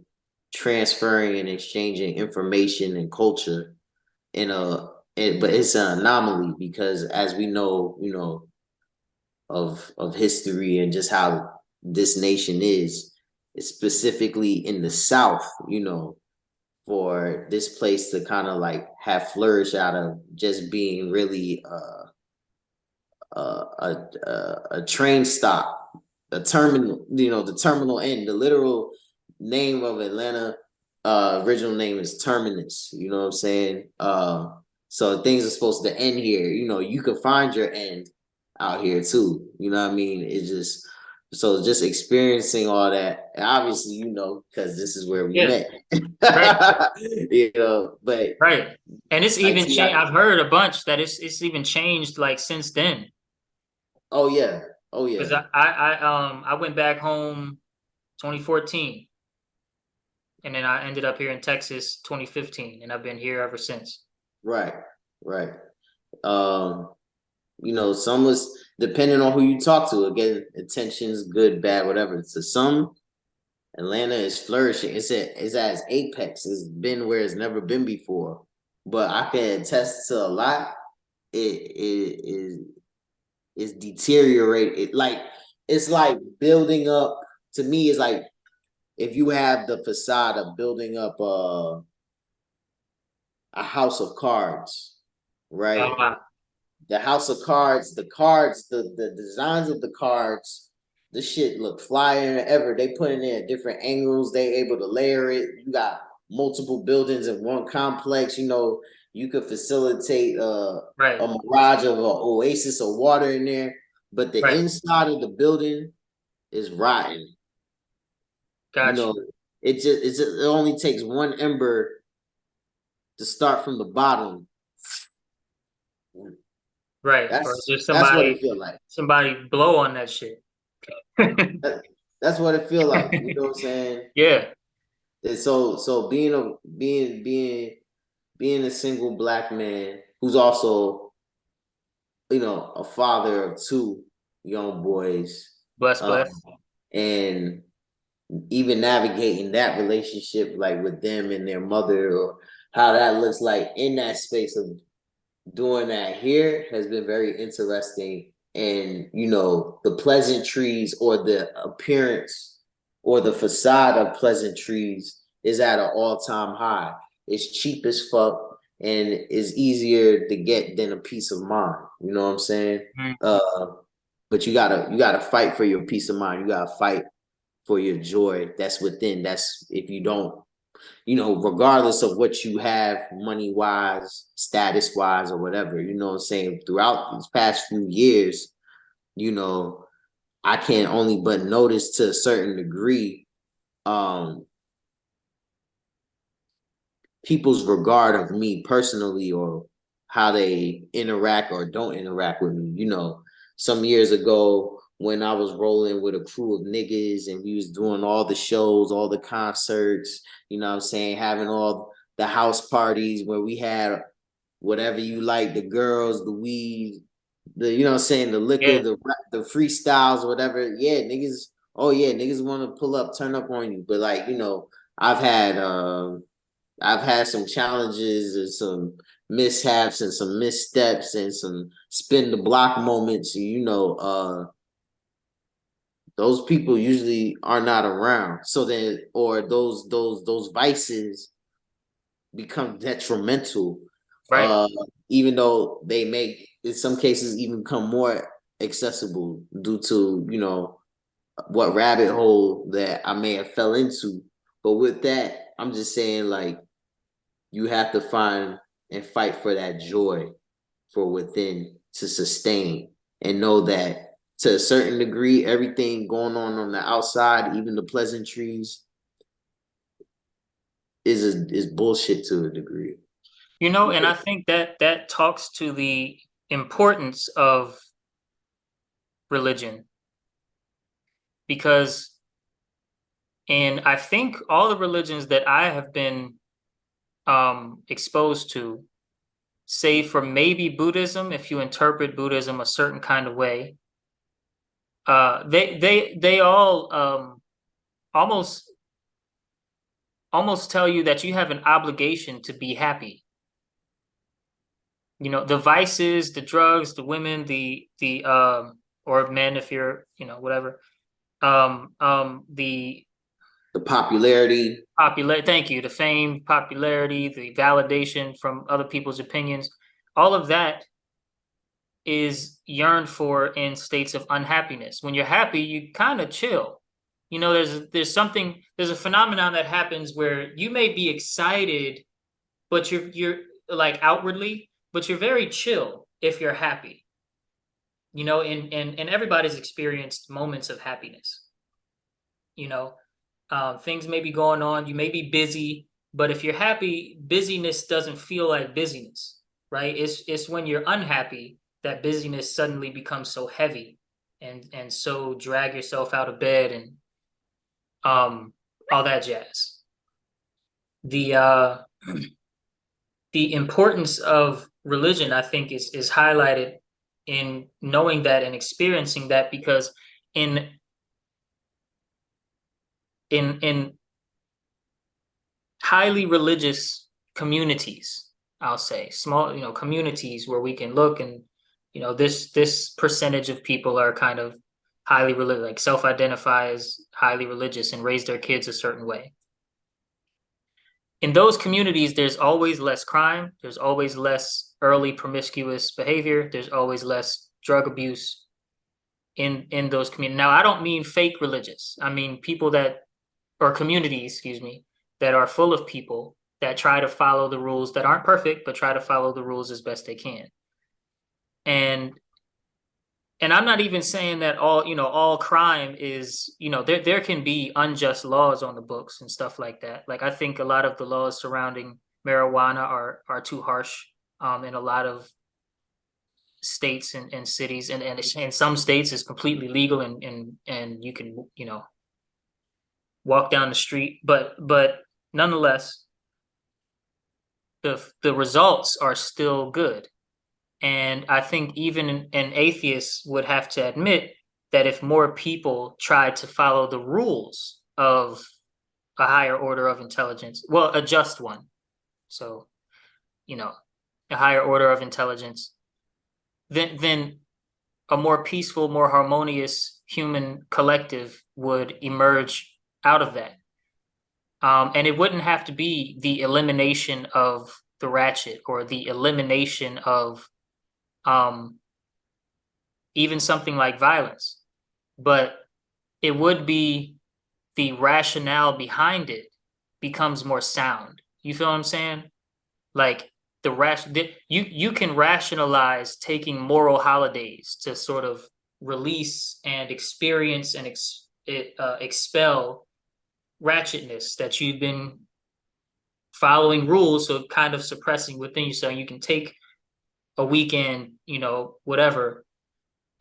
A: transferring and exchanging information and culture but it's an anomaly, because as we know, of history and just how this nation is, specifically in the South, for this place to kind of like have flourished out of just being really a train stop, a terminal, the terminal end. The literal name of Atlanta, original name is Terminus. You know what I'm saying? So things are supposed to end here. You can find your end out here too. You know what I mean? It's just, so just experiencing all that, and obviously, because this is where we met.
B: Right.
A: But
B: right. And it's
A: like,
B: even changed. I've heard a bunch that it's even changed like since then.
A: Oh yeah.
B: Because I went back home 2014, and then I ended up here in Texas 2015, and I've been here ever since.
A: Right. Some was, depending on who you talk to. Again, intentions, good, bad, whatever. To some, Atlanta is flourishing. It's at its apex. It's been where it's never been before. But I can attest to a lot. It is deteriorated. It's like building up. To me, it's like if you have the facade of building up a house of cards, right? The house of cards, the designs of the cards, the shit look flyer than ever. They put in there different angles. They able to layer it. You got multiple buildings in one complex. You could facilitate a mirage of an oasis of water in there, but the inside of the building is rotten.
B: Gotcha.
A: It only takes one ember to start from the bottom.
B: Right.
A: That's what it feel like.
B: Somebody blow on that shit.
A: That's what it feel like. You know what I'm saying?
B: Yeah.
A: And so being a single Black man who's also, a father of two young boys.
B: Bless.
A: And even navigating that relationship, like with them and their mother, or how that looks like in that space of doing that here, has been very interesting. And the pleasantries, or the appearance, or the facade of pleasantries, is at an all-time high. It's cheap as fuck and is easier to get than a peace of mind. You know what I'm saying?
B: Mm-hmm.
A: But you gotta fight for your peace of mind. You gotta fight for your joy that's within. That's, if you don't, regardless of what you have, money wise, status wise, or whatever, you know what I'm saying, throughout these past few years, I can only but notice to a certain degree people's regard of me personally, or how they interact or don't interact with me. You know, some years ago when I was rolling with a crew of niggas and we was doing all the shows, all the concerts, you know what I'm saying, having all the house parties where we had whatever you like, the girls, the weed, the, you know what I'm saying, the liquor,
B: Yeah.
A: the freestyles, whatever. Yeah, niggas, oh yeah, niggas want to pull up, turn up on you. But like, you know, I've had I've had some challenges and some mishaps and some missteps and some spin the block moments. You know, those people usually are not around. So then, or those vices become detrimental.
B: Right.
A: Uh, Even though they make in some cases even become more accessible due to, you know, what rabbit hole that I may have fell into. But with that, I'm just saying, like, you have to find and fight for that joy for within to sustain, and know that to a certain degree, everything going on the outside, even the pleasantries, is bullshit to a degree.
B: You know, and I think that that talks to the importance of religion, because, and I think all the religions that I have been exposed to, save for maybe Buddhism, if you interpret Buddhism a certain kind of way, they all almost tell you that you have an obligation to be happy. You know, the vices, the drugs, the women, the or men, if you're, you know, whatever, the
A: The popularity,
B: popular, thank you, the fame, popularity, the validation from other people's opinions, all of that is yearned for in states of unhappiness. When you're happy, you kind of chill. You know, there's a phenomenon that happens where you may be excited, but you're like outwardly, but you're very chill if you're happy. You know, and everybody's experienced moments of happiness. You know, things may be going on, you may be busy, but if you're happy, busyness doesn't feel like busyness, right? It's when you're unhappy that busyness suddenly becomes so heavy, and so drag yourself out of bed and all that jazz. The the importance of religion, I think, is highlighted in knowing that and experiencing that, because in in highly religious communities, I'll say small, you know, communities where we can look and, you know, this percentage of people are kind of highly religious, like self-identify as highly religious and raise their kids a certain way. In those communities, there's always less crime, there's always less early promiscuous behavior, there's always less drug abuse in those communities. Now, I don't mean fake religious. I mean people that, or communities, excuse me, that are full of people that try to follow the rules, that aren't perfect, but try to follow the rules as best they can. And I'm not even saying that all, you know, all crime is, you know, there can be unjust laws on the books and stuff like that. Like, I think a lot of the laws surrounding marijuana are too harsh in a lot of states and cities, and in some states it's completely legal, and you can, you know, walk down the street, but nonetheless, the results are still good. And I think even an atheist would have to admit that if more people tried to follow the rules of a higher order of intelligence, well, a just one, so, you know, a higher order of intelligence, then a more peaceful, more harmonious human collective would emerge out of that. And it wouldn't have to be the elimination of the ratchet or the elimination of even something like violence, but it would be the rationale behind it becomes more sound. You feel what I'm saying? Like you can rationalize taking moral holidays to sort of release and experience and expel ratchetness that you've been following rules, so kind of suppressing within you, so you can take a weekend, you know, whatever,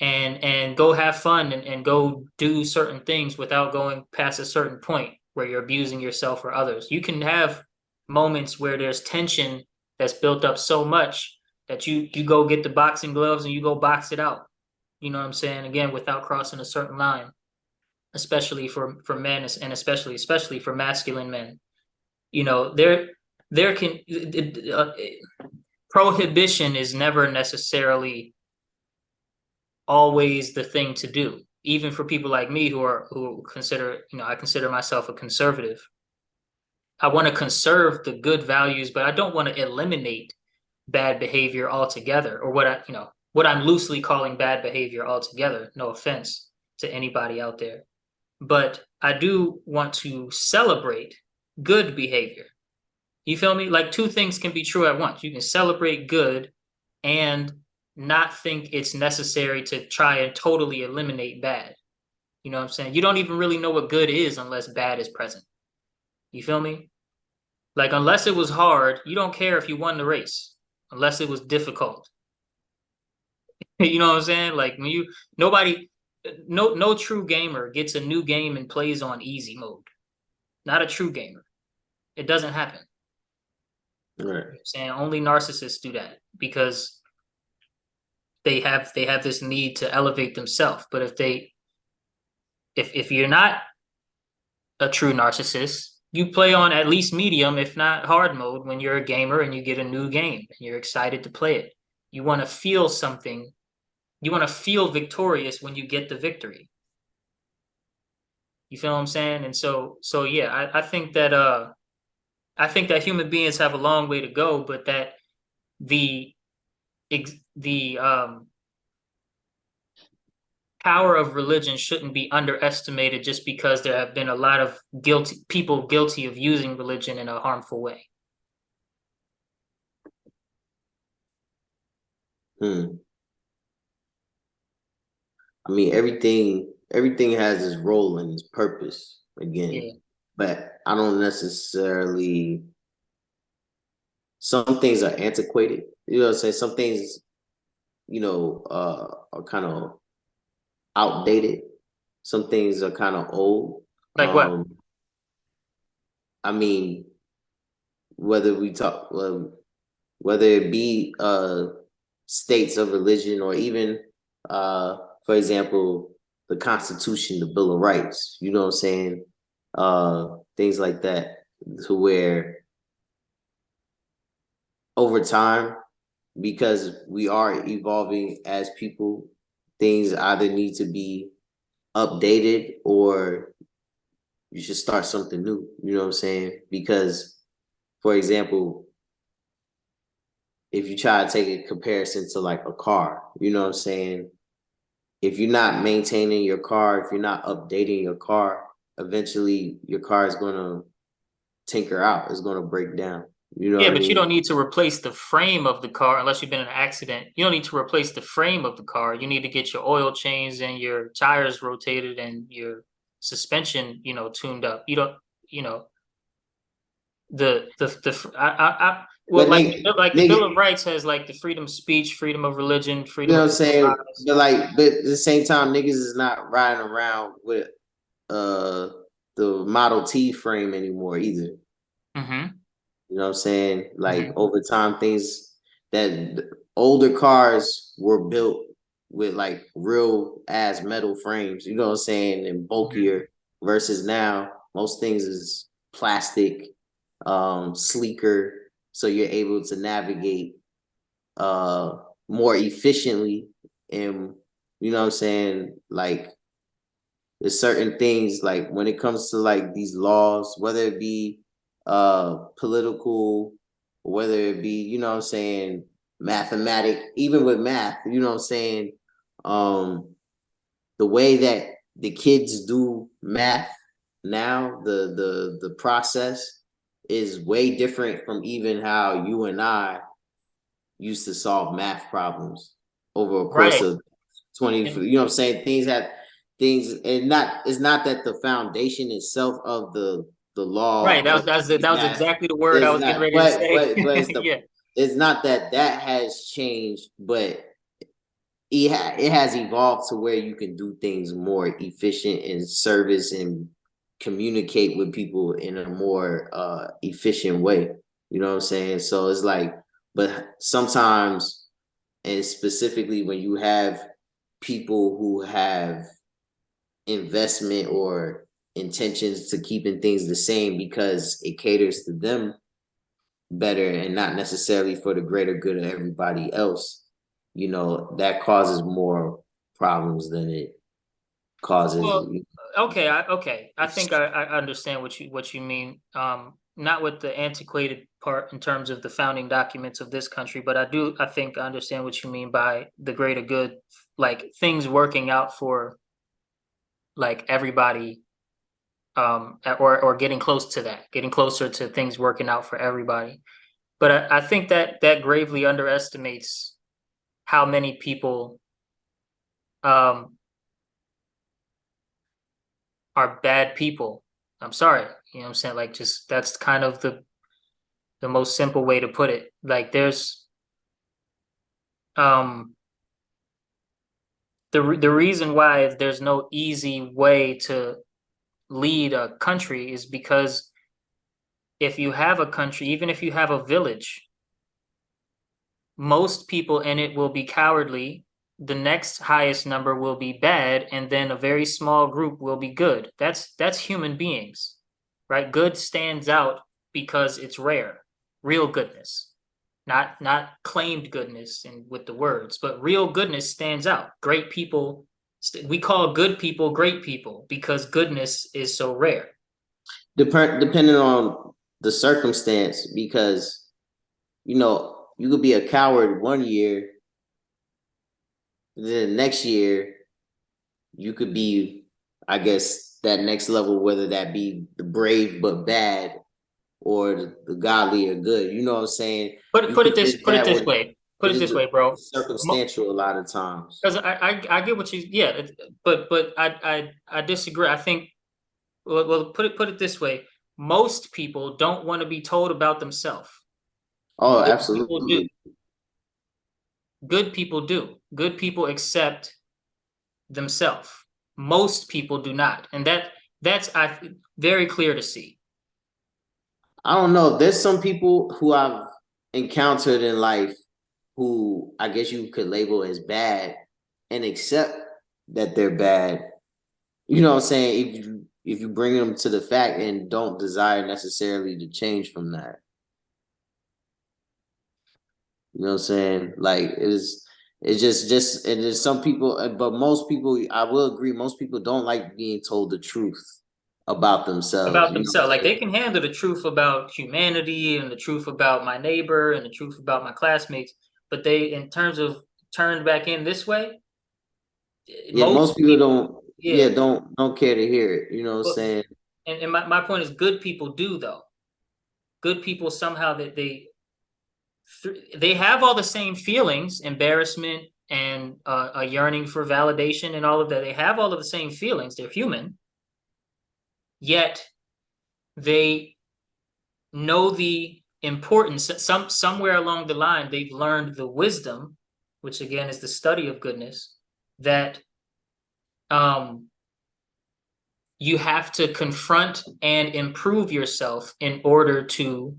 B: and go have fun and go do certain things without going past a certain point where you're abusing yourself or others. You can have moments where there's tension that's built up so much that you go get the boxing gloves and you go box it out. You know what I'm saying? Again, without crossing a certain line, especially for men, and especially for masculine men. You know, there can prohibition is never necessarily always the thing to do, even for people like me who consider, you know, I consider myself a conservative. I want to conserve the good values, but I don't want to eliminate bad behavior altogether, or what I'm loosely calling bad behavior altogether. No offense to anybody out there, but I do want to celebrate good behavior. You feel me? Like, two things can be true at once. You can celebrate good and not think it's necessary to try and totally eliminate bad. You know what I'm saying? You don't even really know what good is unless bad is present. You feel me? Like, unless it was hard, you don't care if you won the race, unless it was difficult. You know what I'm saying? Like, when no true gamer gets a new game and plays on easy mode. Not a true gamer. It doesn't happen.
A: Right.
B: You know what I'm saying? Only narcissists do that because they have this need to elevate themselves. But if you're not a true narcissist, you play on at least medium, if not hard mode, when you're a gamer and you get a new game and you're excited to play it. You want to feel something. You want to feel victorious when you get the victory. You feel what I'm saying? And so yeah, I think that human beings have a long way to go, but that the power of religion shouldn't be underestimated just because there have been a lot of people guilty of using religion in a harmful way.
A: I mean, everything has its role and its purpose again.
B: Yeah.
A: But I don't necessarily, some things are antiquated. You know what I'm saying? Some things, you know, are kind of outdated. Some things are kind of old.
B: Like what?
A: I mean, whether it be states of religion, or even for example, the Constitution, the Bill of Rights, you know what I'm saying? Things like that, to where over time, because we are evolving as people, things either need to be updated or you should start something new. You know what I'm saying? Because, for example, if you try to take a comparison to like a car, you know what I'm saying? If you're not maintaining your car, if you're not updating your car, eventually your car is going to tinker out. It's going to break down. You know
B: Yeah,
A: what I
B: but
A: mean?
B: you don't need to replace the frame of the car unless you've been in an accident. You don't need to replace the frame of the car. You need to get your oil changed and your tires rotated and your suspension, you know, tuned up. You don't, you know, well,
A: But
B: the Bill of Rights has like the freedom of speech, freedom of religion,
A: you
B: freedom
A: know
B: of
A: what I'm saying?
B: exercise.
A: But at the same time, niggas is not riding around with uh the Model T frame anymore either.
B: Mm-hmm.
A: You know what I'm saying? Like
B: Mm-hmm.
A: over time, things that older cars were built with like real ass metal frames, you know what I'm saying, and bulkier, versus now most things is plastic, sleeker, so you're able to navigate more efficiently. And you know what I'm saying, like there's certain things, like when it comes to like these laws, whether it be political, whether it be, you know what I'm saying, mathematic, even with math, you know what I'm saying, the way that the kids do math now, the process is way different from even how you and I used to solve math problems over a course
B: Right.
A: of 20, you know what I'm saying? It's not that the foundation itself of the law
B: Right.
A: of
B: That was exactly the word I
A: is
B: was getting
A: not,
B: ready to say.
A: but it's
B: Yeah.
A: it's not that has changed, but it has evolved to where you can do things more efficient in service and communicate with people in a more efficient way. You know what I'm saying? So it's like, but sometimes, and specifically when you have people who have investment or intentions to keeping things the same because it caters to them better and not necessarily for the greater good of everybody else, you know, that causes more problems than it causes.
B: Well, okay, I think I understand what you mean. Not with the antiquated part in terms of the founding documents of this country, but I think I understand what you mean by the greater good, like things working out for like everybody, or getting close to that, getting closer to things working out for everybody. But I think that gravely underestimates how many people um are bad people. I'm sorry. You know what I'm saying? Like, just that's kind of the most simple way to put it. Like, there's um the reason why there's no easy way to lead a country is because if you have a country, even if you have a village, most people in it will be cowardly. The next highest number will be bad, and then a very small group will be good. That's human beings, right? Good stands out because it's rare, real goodness, not claimed goodness and with the words, but real goodness stands out. Great people, we call good people great people because goodness is so rare.
A: Depending on the circumstance, because you know, you could be a coward one year, then the next year you could be, I guess, that next level, whether that be the brave but bad or the godly or good. You know what I'm saying? You
B: Put
A: could
B: it this
A: get that with
B: put it this way, bro.
A: circumstantial a lot of times.
B: Because I get what you, yeah, but I disagree. I think, well, put it this way: most people don't want to be told about themselves.
A: Oh,
B: Good people do.
A: absolutely.
B: Good people do. Good people accept themselves. Most people do not, and that's very clear to see.
A: I don't know. There's some people who I've encountered in life who I guess you could label as bad and accept that they're bad. You know what I'm saying? If you bring them to the fact and don't desire necessarily to change from that. You know what I'm saying? Like it's just and there's some people, but most people, I will agree, most people don't like being told the truth about themselves.
B: About
A: You know what
B: themselves.
A: I'm
B: Like,
A: saying?
B: they can handle the truth about humanity and the truth about my neighbor and the truth about my classmates, but they, in terms of turned back in this way,
A: Yeah,
B: most
A: most people
B: people,
A: don't, yeah,
B: yeah.
A: don't care to hear it. You know what I'm
B: But
A: saying?
B: and my point is, good people do though. Good people somehow that they have all the same feelings, embarrassment and a yearning for validation and all of that. They have all of the same feelings. They're human, yet they know the importance. Somewhere along the line, they've learned the wisdom, which again is the study of goodness, that um you have to confront and improve yourself in order to,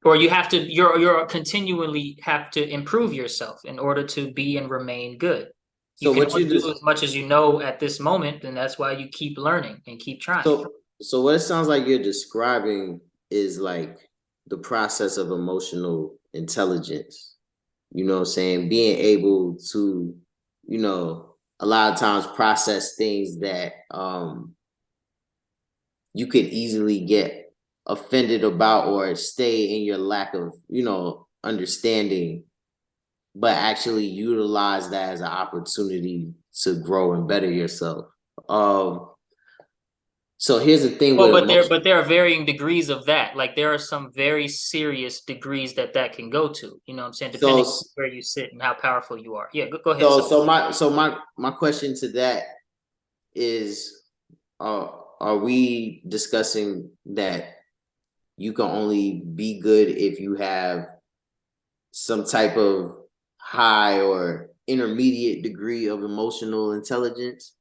B: or you have to, you're continually have to improve yourself in order to be and remain good. You
A: So
B: can
A: what
B: only
A: you
B: do
A: just
B: as much as you know at this moment, and that's why you keep learning and keep trying.
A: so so what it sounds like you're describing is like the process of emotional intelligence. You know what I'm saying? Being able to, you know, a lot of times process things that you could easily get offended about or stay in your lack of, you know, understanding, but actually utilize that as an opportunity to grow and better yourself. Um, So here's the thing
B: Well,
A: with
B: but there are varying degrees of that. Like there are some very serious degrees that can go to. You know what I'm saying?
A: so
B: Depending on where you sit and how powerful you are. Yeah, go ahead.
A: so my question to that is, are we discussing that you can only be good if you have some type of high or intermediate degree of emotional intelligence?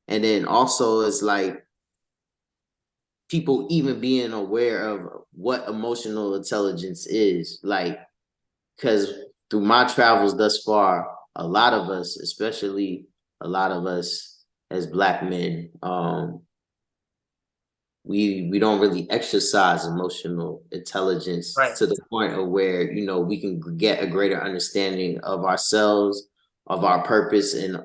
A: And then also it's like people even being aware of what emotional intelligence is, like, because through my travels thus far, a lot of us, especially a lot of us as Black men, we don't really exercise emotional intelligence
B: Right,
A: to the point of where, you know, we can get a greater understanding of ourselves, of our purpose, and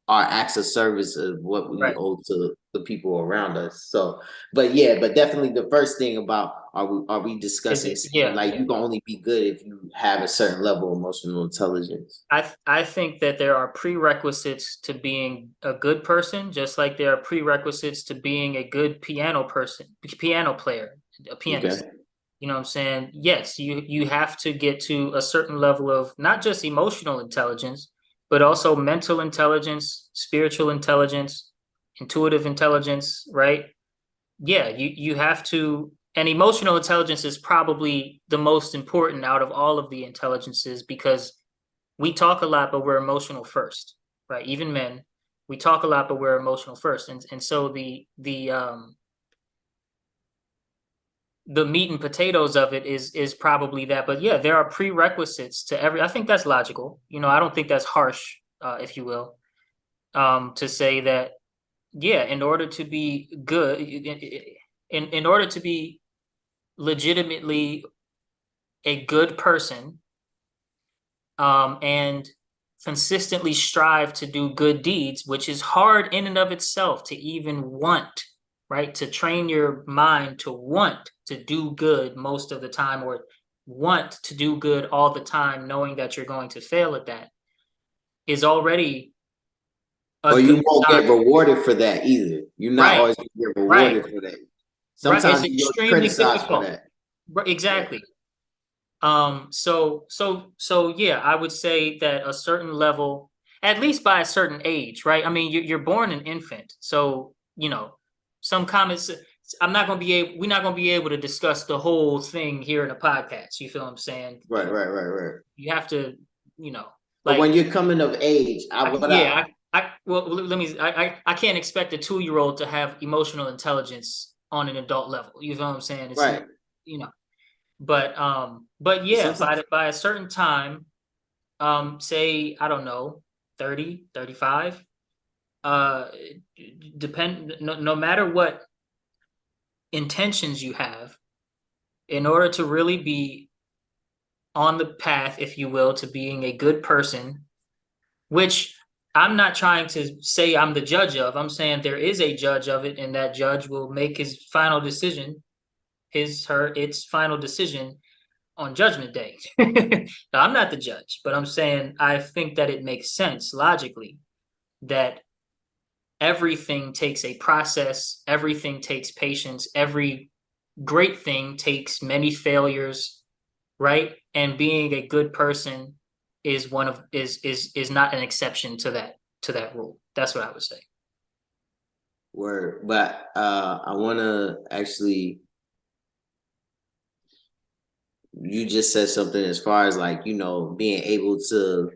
A: our acts of service of what we
B: right.
A: owe to the people around us. So, but yeah, but definitely the first thing about, are we
B: Is
A: discussing
B: it?
A: saying
B: Yeah.
A: like you can only be good if you have a certain level of emotional intelligence?
B: I think that there are prerequisites to being a good person, just like there are prerequisites to being a good piano player, a pianist.
A: Okay.
B: You know what I'm saying? Yes, you have to get to a certain level of not just emotional intelligence, but also mental intelligence, spiritual intelligence, intuitive intelligence, right? Yeah, you have to, and emotional intelligence is probably the most important out of all of the intelligences because we talk a lot, but we're emotional first, right? Even men, we talk a lot, but we're emotional first, and so the meat and potatoes of it is probably that. But yeah, there are prerequisites to every. I think that's logical. You know, I don't think that's harsh, if you will, to say that. Yeah, in order to be good, in order to be legitimately a good person, and consistently strive to do good deeds, which is hard in and of itself to even want, right? To train your mind to want to do good most of the time, or want to do good all the time, knowing that you're going to fail at that, is already a
A: Or you
B: good
A: won't
B: sign.
A: get rewarded for that either. You're not
B: Right,
A: always gonna get
B: right,
A: rewarded for that.
B: right. It's
A: Sometimes you're
B: extremely
A: criticized for
B: difficult.
A: that.
B: Right,
A: Yeah.
B: exactly. So yeah, I would say that a certain level, at least by a certain age, right? I mean, you're born an infant, so you know some comments. I'm not gonna be able. We're not gonna be able to discuss the whole thing here in a podcast. You feel what I'm saying?
A: Right.
B: You have to, you know,
A: But when
B: like
A: you're coming of age,
B: yeah, well, let me. I can't expect a 2-year-old to have emotional intelligence on an adult level. You feel what I'm saying? It's not,
A: right.
B: you know. But
A: But
B: yeah,
A: sometimes
B: by a certain time, say, I don't know, 30, 35, uh, no matter what intentions you have, in order to really be on the path, if you will, to being a good person, which I'm not trying to say I'm the judge of. I'm saying there is a judge of it, and that judge will make his final decision, its final decision on Judgment Day. Now, I'm not the judge, but I'm saying I think that it makes sense logically that everything takes a process, everything takes patience, every great thing takes many failures, right? And being a good person is one of is not an exception to that rule. That's what I would say.
A: but I wanna actually, you just said something as far as like, you know, being able to,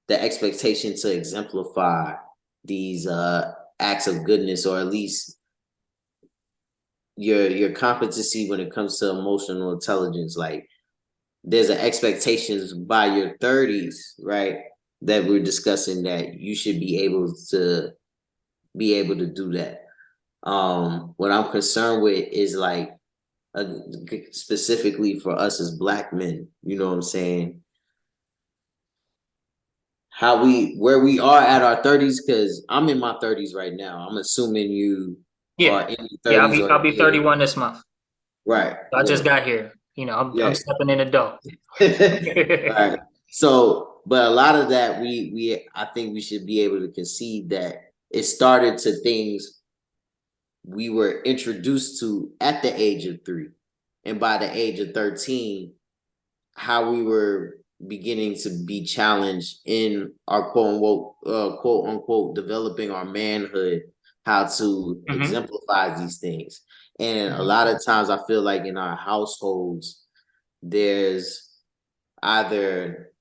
A: the expectation to exemplify these acts of goodness, or at least your competency when it comes to emotional intelligence. Like there's an expectations by your 30s, right? That we're discussing that you should be able to do that. What I'm concerned with is like, uh, specifically for us as Black men, you know what I'm saying? Where we are at our 30s, because I'm in my 30s right now. I'm assuming you
B: Yeah,
A: are in your
B: yeah.
A: 30s or
B: I'll be
A: near.
B: 31 this month.
A: Right.
B: I just got here. You know, I'm
A: Yeah.
B: stepping in adult.
A: Right. So, but a lot of that I think we should be able to concede that it started to things we were introduced to at the age of 3. And by the age of 13, how we were beginning to be challenged in our quote unquote developing our manhood, how to exemplify these things. And a lot of times I feel like in our households, there's either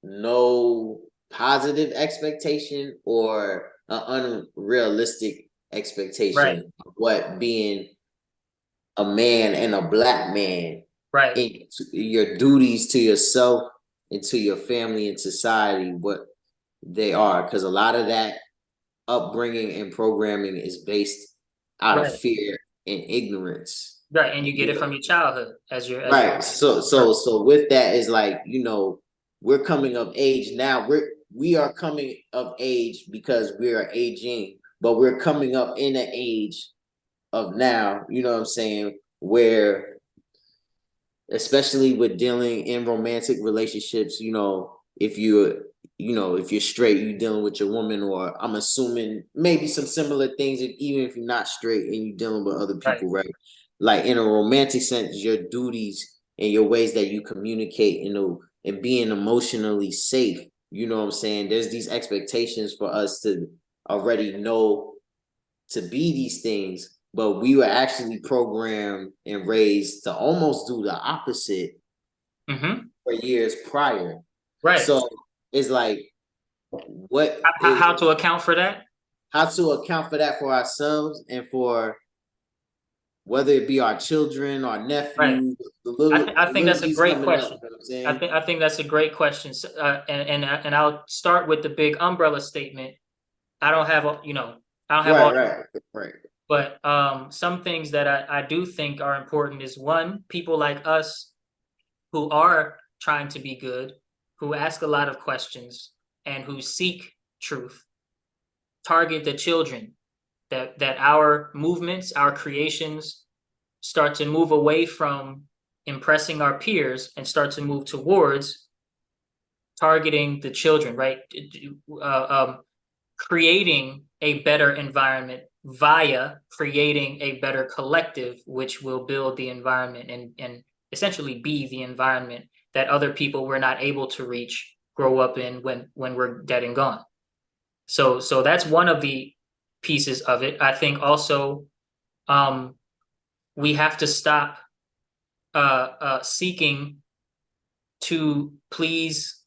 A: no positive expectation or an unrealistic expectation of what being a man and a Black man, in your duties to yourself and to your family and society, what they are. Because a lot of that upbringing and programming is based out of fear and ignorance.
B: Right, and you get it from your childhood as your
A: So with that is like, we're coming of age now. We are coming of age because we are aging, but we're coming up in an age of now, you know what I'm saying, where especially with dealing in romantic relationships, if you're straight, you're dealing with your woman, or I'm assuming maybe some similar things, even if you're not straight and you're dealing with other people, right? Like in a romantic sense, your duties and your ways that you communicate, and being emotionally safe, you know what I'm saying? There's these expectations for us to already know to be these things, but we were actually programmed and raised to almost do the opposite for years prior.
B: Right.
A: So it's like,
B: how to account for that?
A: How to account for that for ourselves and for whether it be our children, our nephews,
B: I think that's a great question.
A: Up,
B: I think that's a great question. And I'll start with the big umbrella statement. I don't have
A: right.
B: But some things that I do think are important is, one, people like us who are trying to be good, who ask a lot of questions and who seek truth, target the children, that our movements, our creations start to move away from impressing our peers and start to move towards targeting the children, right? Creating a better environment via creating a better collective, which will build the environment and essentially be the environment that other people were not able to reach, grow up in when we're dead and gone. So that's one of the pieces of it. I think also we have to stop seeking to please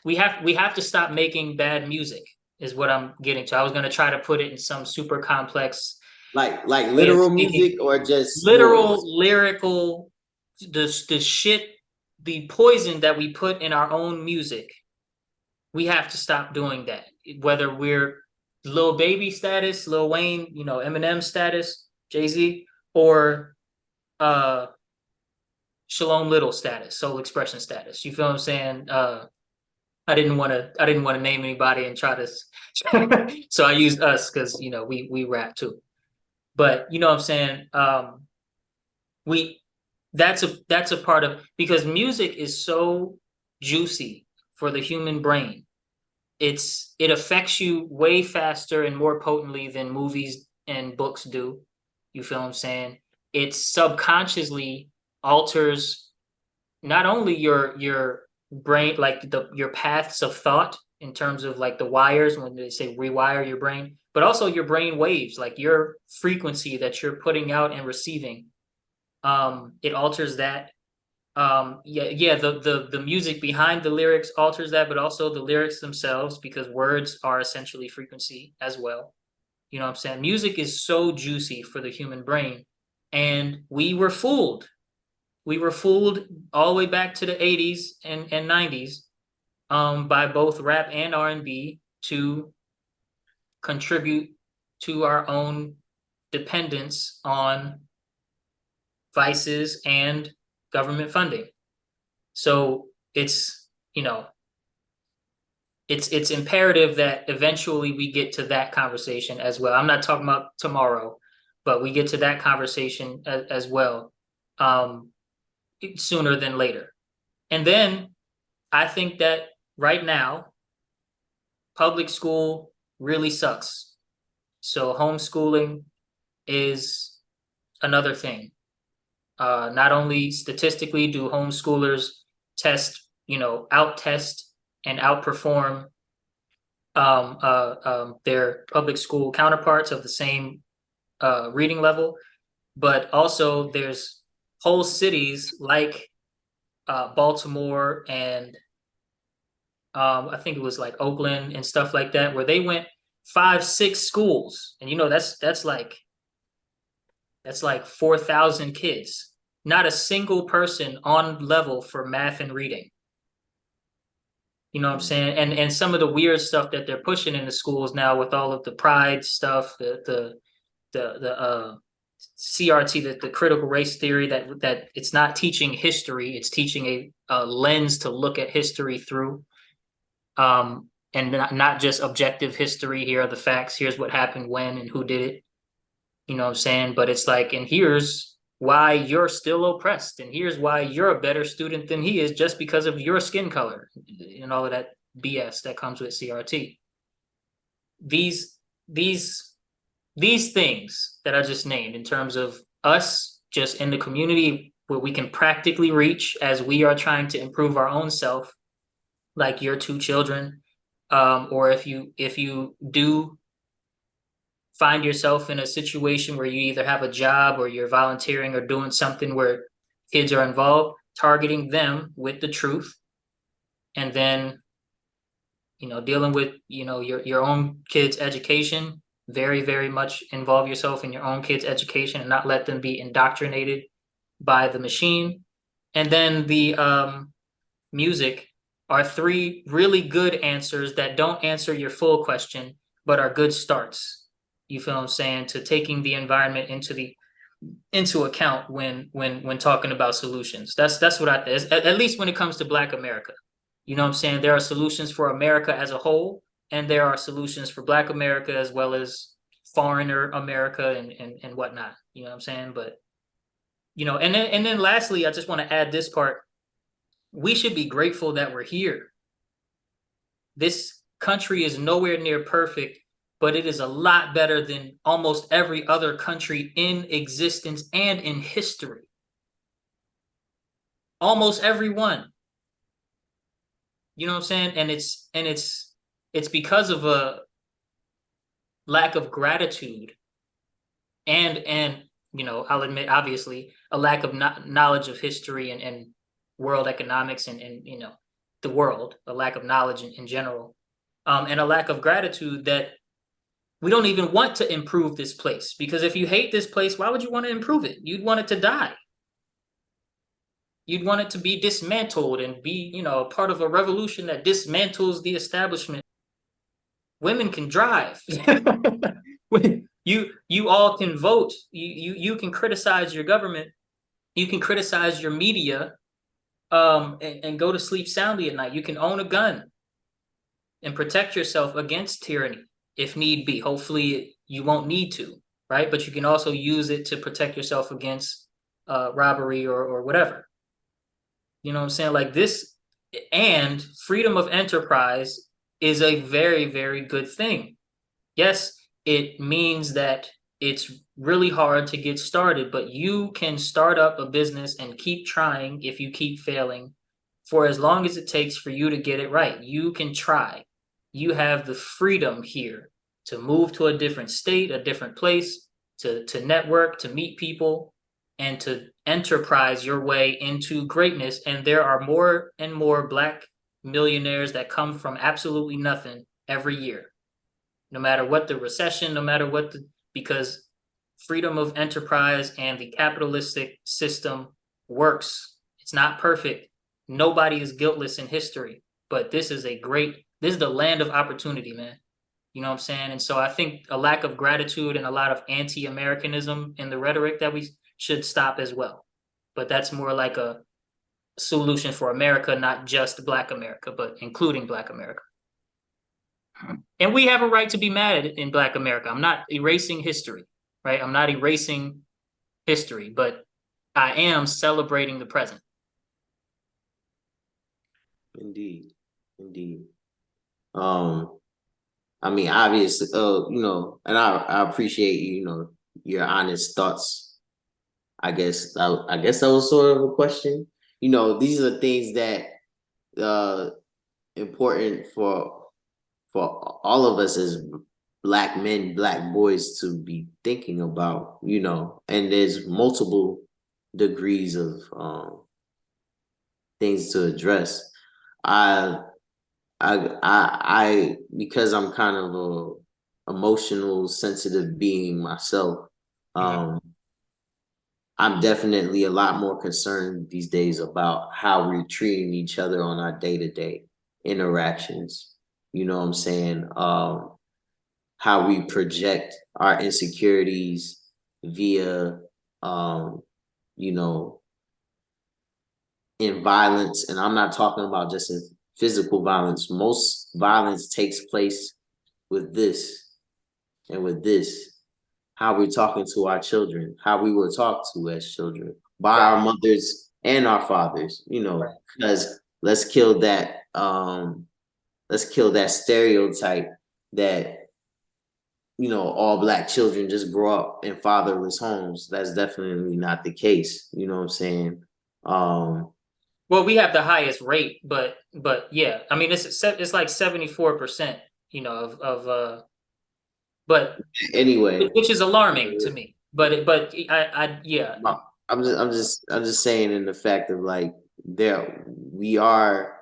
B: we have to stop making bad music, is what I'm getting to. I was going to try to put it in some super complex,
A: like literal music, or just
B: literal noise. Lyrical, the shit, the poison that we put in our own music. We have to stop doing that. Whether we're Lil Baby status, Lil Wayne, Eminem status, Jay-Z, or Shalom Little status, Sol Xprsn status. You feel what I'm saying? I didn't want to name anybody and try to so I used us because we rap too. But you know what I'm saying? That's a part of, because music is so juicy for the human brain. It affects you way faster and more potently than movies and books do. You feel what I'm saying? It subconsciously alters not only your brain, like your paths of thought in terms of like the wires, when they say rewire your brain, but also your brain waves, like your frequency that you're putting out and receiving. It alters that. The music behind the lyrics alters that, but also the lyrics themselves, because words are essentially frequency as well. You know what I'm saying? Music is so juicy for the human brain, and we were fooled. We were fooled all the way back to the 80s and 90s by both rap and R&B to contribute to our own dependence on vices and government funding. So it's imperative that eventually we get to that conversation as well. I'm not talking about tomorrow, but we get to that conversation as well. Sooner than later. And then I think that right now, public school really sucks. So homeschooling is another thing. Not only statistically do homeschoolers test, out-test and outperform their public school counterparts of the same reading level, but also there's whole cities like Baltimore and I think it was like Oakland and stuff like that, where they went 5-6 schools, and that's like 4,000 kids. Not a single person on level for math and reading. You know what I'm saying? And some of the weird stuff that they're pushing in the schools now with all of the pride stuff, the CRT, the critical race theory, that it's not teaching history, it's teaching a lens to look at history through. And not just objective history. Here are the facts. Here's what happened when and who did it. You know what I'm saying? But it's like, and here's why you're still oppressed, and here's why you're a better student than he is just because of your skin color and all of that BS that comes with CRT. These things that I just named, in terms of us just in the community where we can practically reach as we are trying to improve our own self, like your 2 children, or if you do find yourself in a situation where you either have a job or you're volunteering or doing something where kids are involved, targeting them with the truth, and then dealing with your own kids' education. Very, very much involve yourself in your own kids' education and not let them be indoctrinated by the machine. And then the music are 3 really good answers that don't answer your full question, but are good starts. You feel what I'm saying? To taking the environment into account when talking about solutions. That's what I think. At least when it comes to Black America. You know what I'm saying? There are solutions for America as a whole, and there are solutions for Black America as well as foreigner America and whatnot. You know what I'm saying? But and then lastly, I just want to add this part. We should be grateful that we're here. This country is nowhere near perfect, but it is a lot better than almost every other country in existence and in history. Almost every one. You know what I'm saying? And it's because of a lack of gratitude and I'll admit, obviously, a lack of knowledge of history and world economics and the world, a lack of knowledge in general, and a lack of gratitude that we don't even want to improve this place. Because if you hate this place, why would you want to improve it? You'd want it to die. You'd want it to be dismantled and be, part of a revolution that dismantles the establishment. Women can drive. You all can vote. You can criticize your government. You can criticize your media, and go to sleep soundly at night. You can own a gun and protect yourself against tyranny if need be. Hopefully you won't need to, right? But you can also use it to protect yourself against robbery or whatever. You know what I'm saying? Like this, and freedom of enterprise is a very, very good thing. Yes, it means that it's really hard to get started, but you can start up a business and keep trying if you keep failing for as long as it takes for you to get it right. You can try. You have the freedom here to move to a different state, a different place, to network, to meet people, and to enterprise your way into greatness. And there are more and more Black millionaires that come from absolutely nothing every year. No matter what the recession, no matter what because freedom of enterprise and the capitalistic system works. It's not perfect. Nobody is guiltless in history, but this is the land of opportunity, man. You know what I'm saying? And so I think a lack of gratitude and a lot of anti-Americanism in the rhetoric that we should stop as well. But that's more like a solution for America, not just Black America, but including Black America. And we have a right to be mad in Black America. I'm not erasing history, right? I'm not erasing history, but I am celebrating the present.
A: Indeed. I mean, obviously, you know, and I appreciate you know your honest thoughts. I guess that was sort of a question. You know, these are things that uh important for all of us as black men, black boys to be thinking about. You know, and there's multiple degrees of things to address. I because I'm kind of a emotional, sensitive being myself.
B: Mhm.
A: Um, I'm definitely a lot more concerned these days about how we're treating each other on our day to day interactions. You know what I'm saying? How we project our insecurities via, um, you know, in violence. And I'm not talking about just in physical violence. Most violence takes place with this and with this. How we're talking to our children, how we were talked to as children by
B: Right.
A: our mothers and our fathers, you know,
B: Right.
A: because let's kill that stereotype that you know all black children just grow up in fatherless homes. That's definitely not the case. You know what I'm saying? Um
B: Well, we have the highest rate, but yeah, I mean it's like 74%, you know, but
A: anyway,
B: which is alarming to me. But I yeah.
A: I'm just saying in the fact of like there we are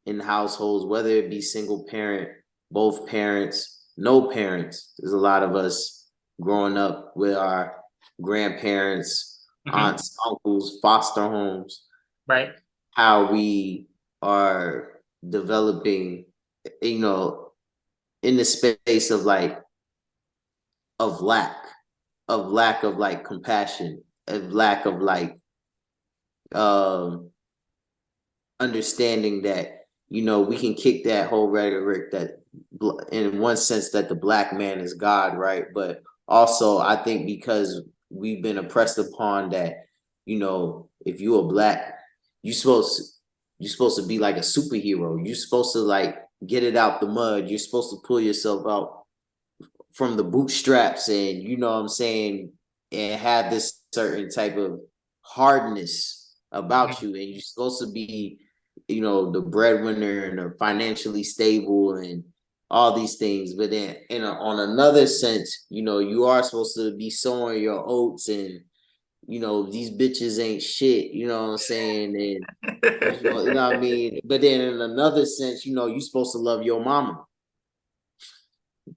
A: in households, whether it be single parent, both parents, no parents. There's a lot of us growing up with our grandparents,
B: Mhm.
A: aunts, uncles, foster homes,
B: Right.
A: how we are developing, you know, in the space of like of lack, of lack of like compassion, of lack of like um understanding that you know we can kick that whole rhetoric that in one sense that the black man is God, right? But also I think because we've been oppressed upon that, you know, if you are black, you supposed you're supposed to be like a superhero. You're supposed to like get it out the mud. You're supposed to pull yourself out from the bootstraps and you know what I'm saying, and have this certain type of hardness about
B: Mhm.
A: you, and you're supposed to be, you know, the breadwinner and the financially stable and all these things. But then on another sense, you know, you are supposed to be sowing your oats and you know these bitches ain't shit, you know what I'm saying, and you know what I mean. But then in another sense, you know, you're supposed to love your mama,
B: It's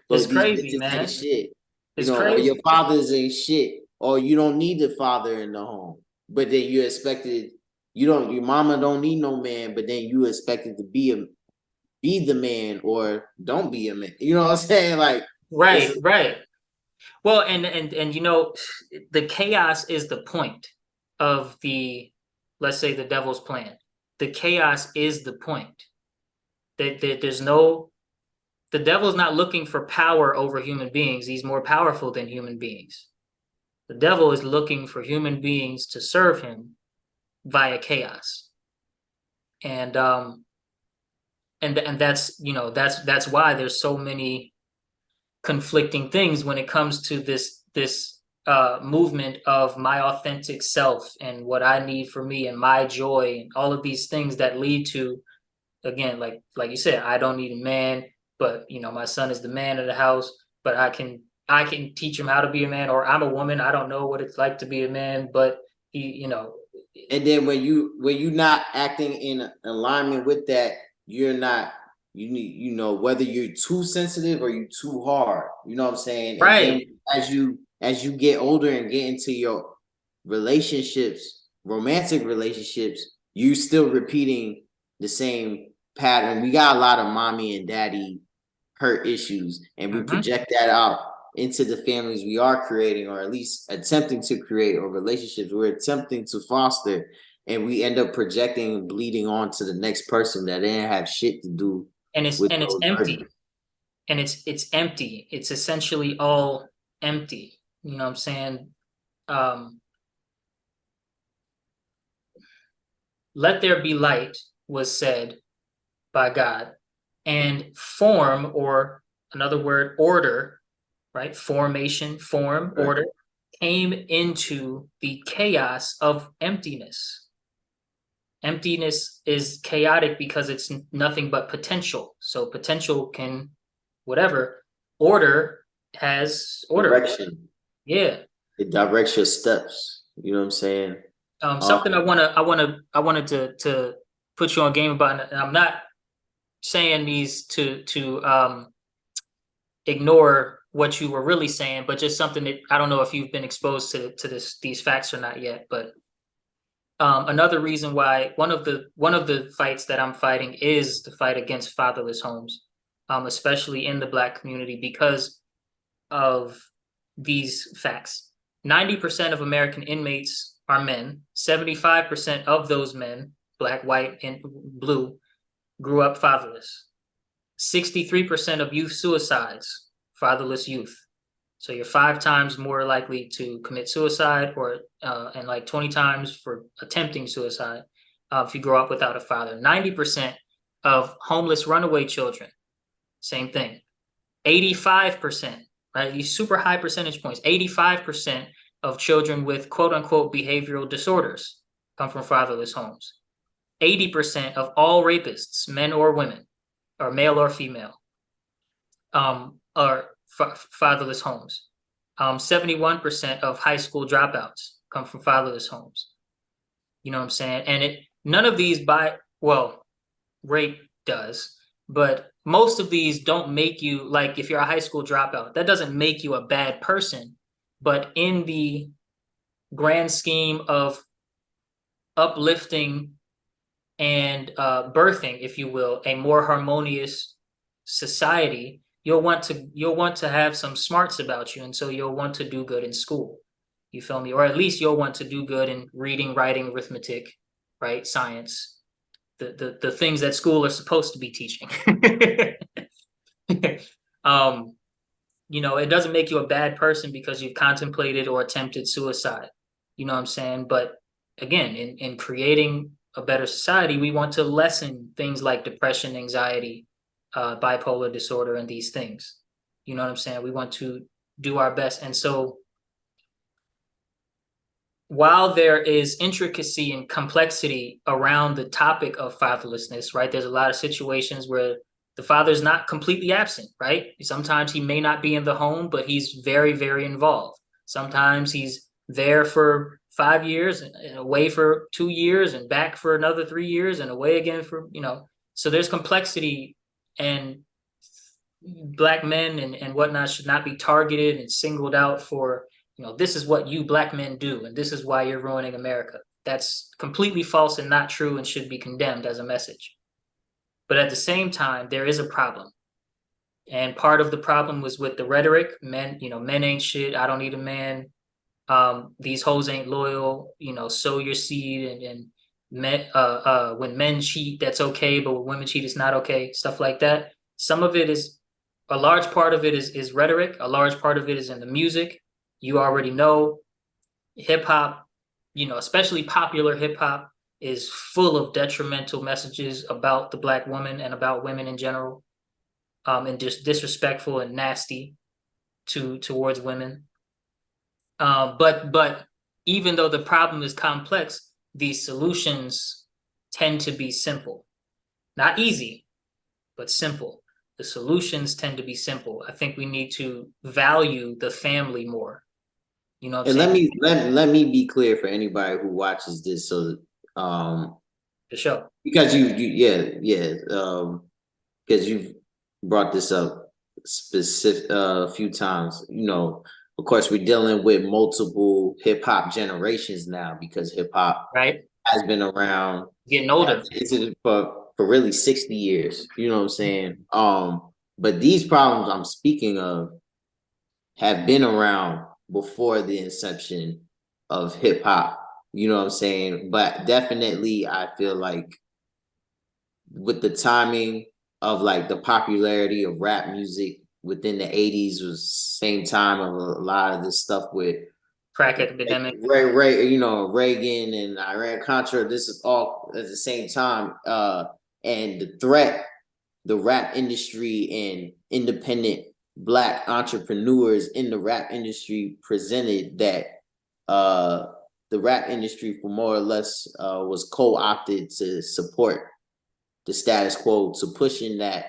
A: but these
B: crazy,
A: bitches ain't
B: man.
A: shit, you
B: It's
A: know, or your
B: crazy.
A: fathers ain't shit, or you don't need the father in the home. But then you expected, you don't, your mama don't need no man, but then you expected to be the man or don't be a man. You know what I'm saying? Like it's
B: Right, right. Well, and you know, the chaos is the point of the, let's say, the devil's plan. The chaos is the point. There's no, the devil's not looking for power over human beings. He's more powerful than human beings. The devil is looking for human beings to serve him via chaos. And and that's, you know, that's why there's so many conflicting things when it comes to this movement of my authentic self and what I need for me and my joy and all of these things that lead to, again, like you said, I don't need a man, but you know my son is the man of the house, but I can teach him how to be a man. Or I'm a woman, I don't know what it's like to be a man, but he, you know.
A: and then when you not acting in alignment with that, you're not, you need, you know, whether you're too sensitive or you too hard, you know what I'm saying. And then
B: Right.
A: as you get older and get into your relationships, romantic relationships, you still repeating the same pattern. We got a lot of mommy and daddy hurt issues, and we
B: Hmm.
A: project that out into the families we are creating, or at least attempting to create, or relationships we're attempting to foster, and we end up projecting and bleeding on to the next person that didn't have shit to do
B: and it's
A: with
B: and it's
A: those
B: empty.
A: burdens.
B: And it's empty. It's essentially all empty. You know what I'm saying? um Let there be light was said by God, And form, or another word, order, right? Formation, form,
A: Right.
B: order, came into the chaos of emptiness. Emptiness is chaotic because it's nothing but potential. So potential can, whatever. Order has order.
A: Direction.
B: Yeah.
A: It directs your steps. You know what I'm saying?
B: Something I wanted to put you on game about, and I'm not saying these to ignore what you were really saying, but just something that I don't know if you've been exposed to these facts or not yet. But another reason why one of the fights that I'm fighting is the fight against fatherless homes, especially in the Black community, because of these facts. 90% of American inmates are men. 75% of those men, Black, white, and blue, grew up fatherless. 63% of youth suicides, fatherless youth. So you're 5 times more likely to commit suicide, or and like 20 times for attempting suicide if you grow up without a father. 90% of homeless runaway children, same thing. 85%, right? These super high percentage points. 85% of children with quote unquote behavioral disorders come from fatherless homes. 80% of all rapists, men or women, or male or female, are fatherless homes. 71% of high school dropouts come from fatherless homes. You know what I'm saying? And none of these rape does, but most of these don't make you, like, if you're a high school dropout, that doesn't make you a bad person. But in the grand scheme of uplifting and birthing, if you will, a more harmonious society, you'll want to have some smarts about you, and so you'll want to do good in school. You feel me? Or at least you'll want to do good in reading, writing, arithmetic, right? Science, the things that school are supposed to be teaching. It doesn't make you a bad person because you've contemplated or attempted suicide. You know what I'm saying? But again, in creating a better society, we want to lessen things like depression, anxiety, bipolar disorder, and these things. You know what I'm saying? We want to do our best. And so while there is intricacy and complexity around the topic of fatherlessness, right? There's a lot of situations where the father's not completely absent, right? Sometimes he may not be in the home, but he's very, very involved. Sometimes he's there for 5 years and away for 2 years and back for another 3 years and away again for, so there's complexity, and Black men and whatnot should not be targeted and singled out for, this is what you Black men do, and this is why you're ruining America. That's completely false and not true and should be condemned as a message. But at the same time, there is a problem. And part of the problem was with the rhetoric. Men ain't shit. I don't need a man. These hoes ain't loyal. Sow your seed, and men, when men cheat, that's okay, but when women cheat, it's not okay. Stuff like that. A large part of it is rhetoric. A large part of it is in the music. You already know, hip hop, especially popular hip hop, is full of detrimental messages about the Black woman and about women in general, and just disrespectful and nasty towards women. But even though the problem is complex, these solutions tend to be simple, not easy, but simple. The solutions tend to be simple. I think we need to value the family more. You know what I'm saying?
A: Let me be clear for anybody who watches this. So
B: For sure.
A: because because you've brought this up specific a few times. Of course, we're dealing with multiple hip hop generations now, because hip hop
B: Right.
A: has been around
B: Getting older.
A: for really 60 years. You know what I'm saying? But these problems I'm speaking of have been around before the inception of hip hop. You know what I'm saying? But definitely, I feel like with the timing of like the popularity of rap music within the 80s was same time of a lot of this stuff with
B: Crack epidemic.
A: Reagan and Iran Contra. This is all at the same time. And the threat the rap industry and independent Black entrepreneurs in the rap industry presented that the rap industry for more or less was co-opted to support the status quo, to pushing that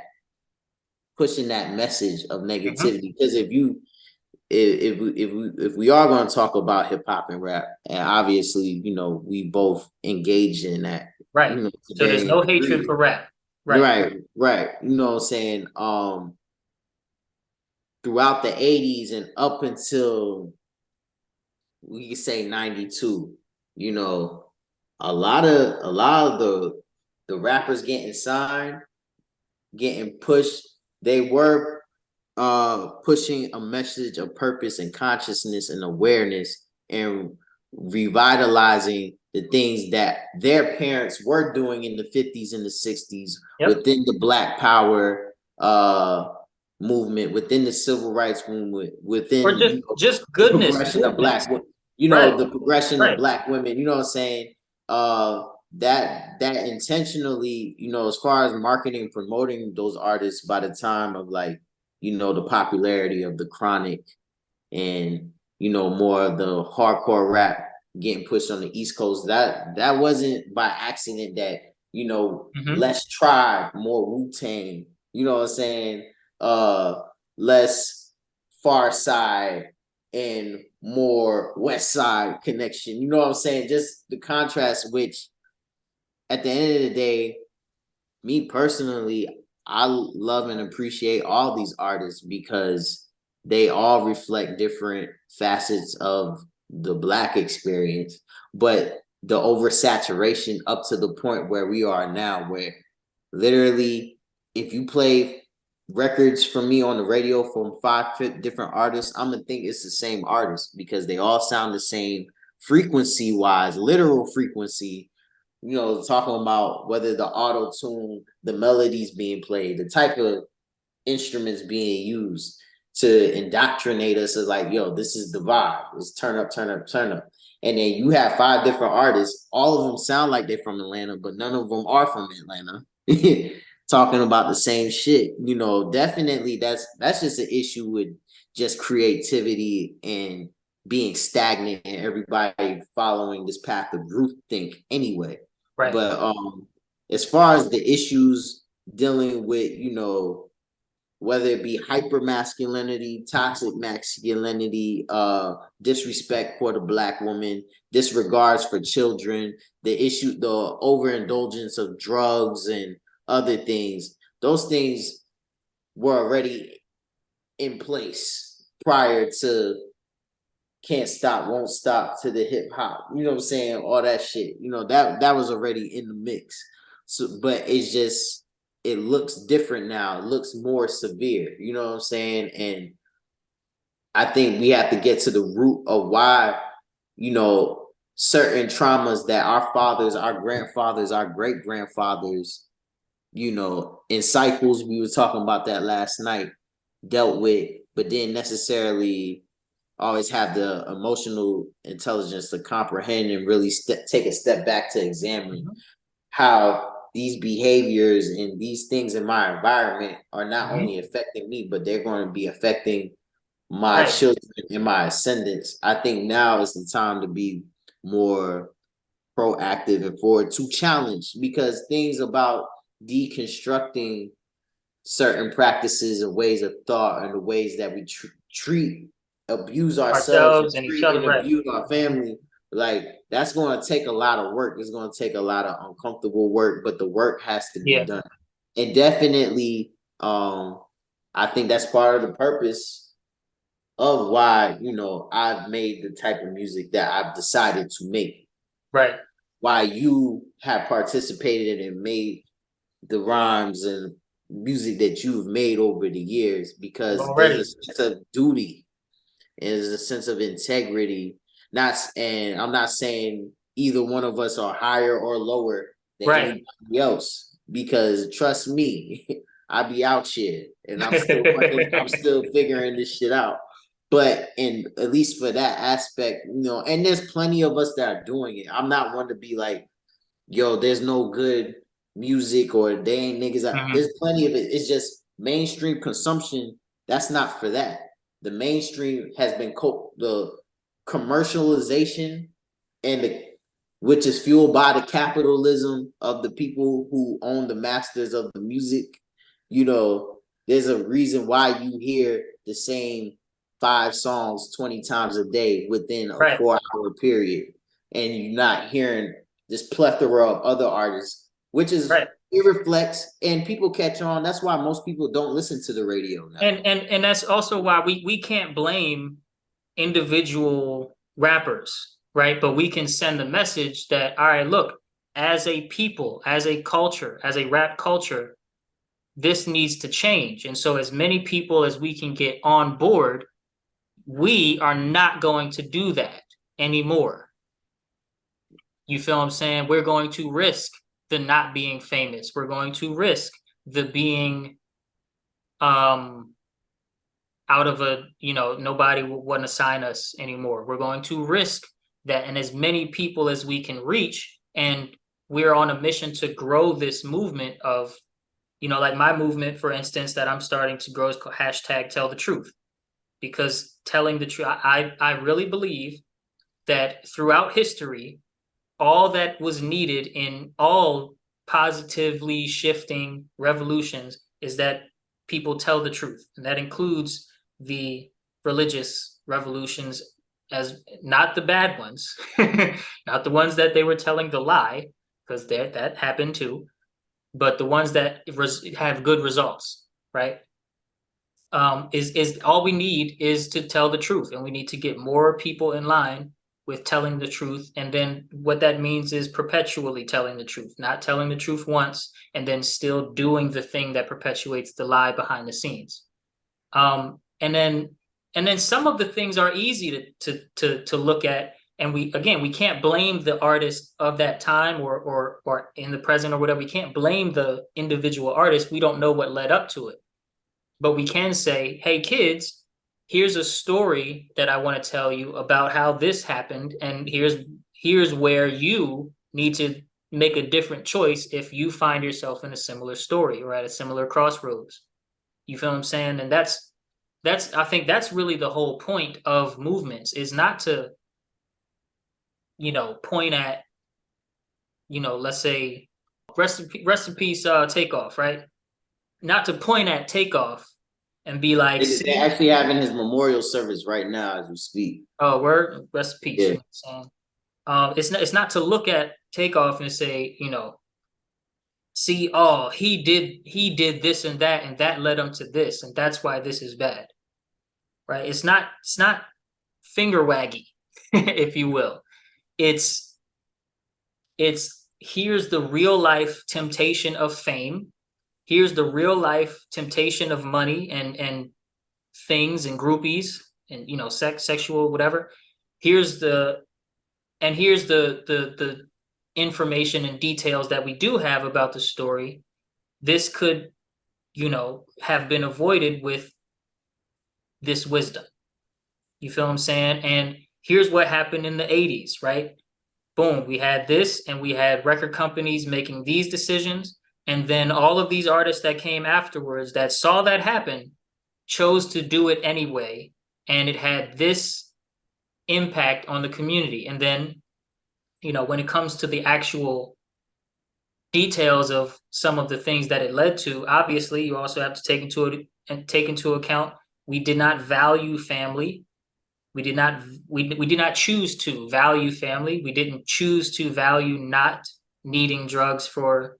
A: message of negativity. Because if we are going to talk about hip hop and rap, and obviously, we both engage in that,
B: Right. So there's no hatred for rap.
A: Right. You know what I'm saying? Throughout the 80s and up until we could say 92, a lot of the rappers getting signed, getting pushed, they were pushing a message of purpose and consciousness and awareness and revitalizing the things that their parents were doing in the 50s and the 60s within the Black Power movement, within the civil rights movement, within
B: or just goodness,
A: the progression of Black, the progression of Black women, you know what I'm saying? That intentionally, as far as marketing and promoting those artists, by the time of the popularity of the Chronic and more of the hardcore rap getting pushed on the East Coast, that wasn't by accident. That less Tribe, more Wu-Tang, you know what I'm saying, less Far Side and more West Side Connection, you know what I'm saying? Just the contrast, which at the end of the day, me personally, I love and appreciate all these artists because they all reflect different facets of the Black experience, but the oversaturation up to the point where we are now, where literally if you play records from me on the radio from 5 different artists, I'm gonna think it's the same artist because they all sound the same frequency wise, literal frequency. Talking about whether the auto tune, the melodies being played, the type of instruments being used to indoctrinate us as this is the vibe. It's turn up, turn up, turn up. And then you have 5 different artists. All of them sound like they're from Atlanta, but none of them are from Atlanta. Talking about the same shit. Definitely that's just an issue with just creativity and being stagnant and everybody following this path of groupthink anyway. Right. But as far as the issues dealing with, whether it be hyper masculinity, toxic masculinity, disrespect for the Black woman, disregards for children, the overindulgence of drugs and other things, those things were already in place prior to Can't Stop, Won't Stop, to the hip hop, you know what I'm saying? All that shit, that was already in the mix. So, but it's just, it looks different now. It looks more severe, you know what I'm saying? And I think we have to get to the root of why, certain traumas that our fathers, our grandfathers, our great grandfathers, in cycles, we were talking about that last night, dealt with, but didn't necessarily always have the emotional intelligence to comprehend and really take a step back to examine how these behaviors and these things in my environment are not only affecting me, but they're going to be affecting my children and my ascendants. I think now is the time to be more proactive and forward to challenge, because things about deconstructing certain practices and ways of thought and the ways that we abuse ourselves and each other, abuse our family, that's going to take a lot of work. It's going to take a lot of uncomfortable work, but the work has to be done. And definitely, I think that's part of the purpose of why, I've made the type of music that I've decided to make. Right. Why you have participated and made the rhymes and music that you've made over the years, because there's a sense of duty and there's a sense of integrity. And I'm not saying either one of us are higher or lower than anybody else, because trust me, I be out here and I'm still figuring this shit out. But at least for that aspect, and there's plenty of us that are doing it. I'm not one to be like, yo, there's no good music or they ain't niggas out.
B: Mhm.
A: There's plenty of it. It's just mainstream consumption. That's not for that. The mainstream has been the commercialization and which is fueled by the capitalism of the people who own the masters of the music. You know, there's a reason why you hear the same 5 songs 20 times a day within a
B: Right.
A: 4-hour period, and you're not hearing this plethora of other artists, which is
B: Right.
A: it reflects and people catch on. That's why most people don't listen to the radio now.
B: And that's also why we can't blame individual rappers, right? But we can send the message that, all right, look, as a people, as a culture, as a rap culture, this needs to change. And so as many people as we can get on board, we are not going to do that anymore. You feel what I'm saying? We're going to risk the not being famous. We're going to risk the being out of a, nobody will want to sign us anymore. We're going to risk that, and as many people as we can reach. And we're on a mission to grow this movement of, like my movement, for instance, that I'm starting to grow is called #TellTheTruth, because telling the truth, I really believe that throughout history, all that was needed in all positively shifting revolutions is that people tell the truth. And that includes the religious revolutions, as not the bad ones, not the ones that they were telling the lie, because that happened too, but the ones that have good results, right? Is all we need is to tell the truth, and we need to get more people in line with telling the truth. And then what that means is perpetually telling the truth, not telling the truth once and then still doing the thing that perpetuates the lie behind the scenes. And then some of the things are easy to look at, and we can't blame the artist of that time or in the present or whatever. We can't blame the individual artist. We don't know what led up to it, but we can say, hey kids, here's a story that I want to tell you about how this happened, and here's where you need to make a different choice if you find yourself in a similar story or at a similar crossroads. You feel what I'm saying? And I think that's really the whole point of movements, is not to, point at, let's say, rest in peace, Takeoff, right? Not to point at Takeoff and be like,
A: they're actually having his memorial service right now as we speak.
B: Oh, word, rest in peace.
A: Yeah.
B: You know what I'm saying? It's not to look at Takeoff and say, see, oh, he did this and that led him to this, and that's why this is bad. Right? It's not finger waggy, if you will. It's here's the real life temptation of fame. Here's the real life temptation of money and things and groupies and sexual whatever. Here's the information and details that we do have about the story. This could have been avoided with this wisdom. You feel what I'm saying? And here's what happened in the 80s, right? Boom, we had this, and we had record companies making these decisions, and then all of these artists that came afterwards that saw that happen chose to do it anyway, and it had this impact on the community. And then, when it comes to the actual details of some of the things that it led to, obviously, you also have to take into account we did not value family. We did not choose to value family. We didn't choose to value not needing drugs for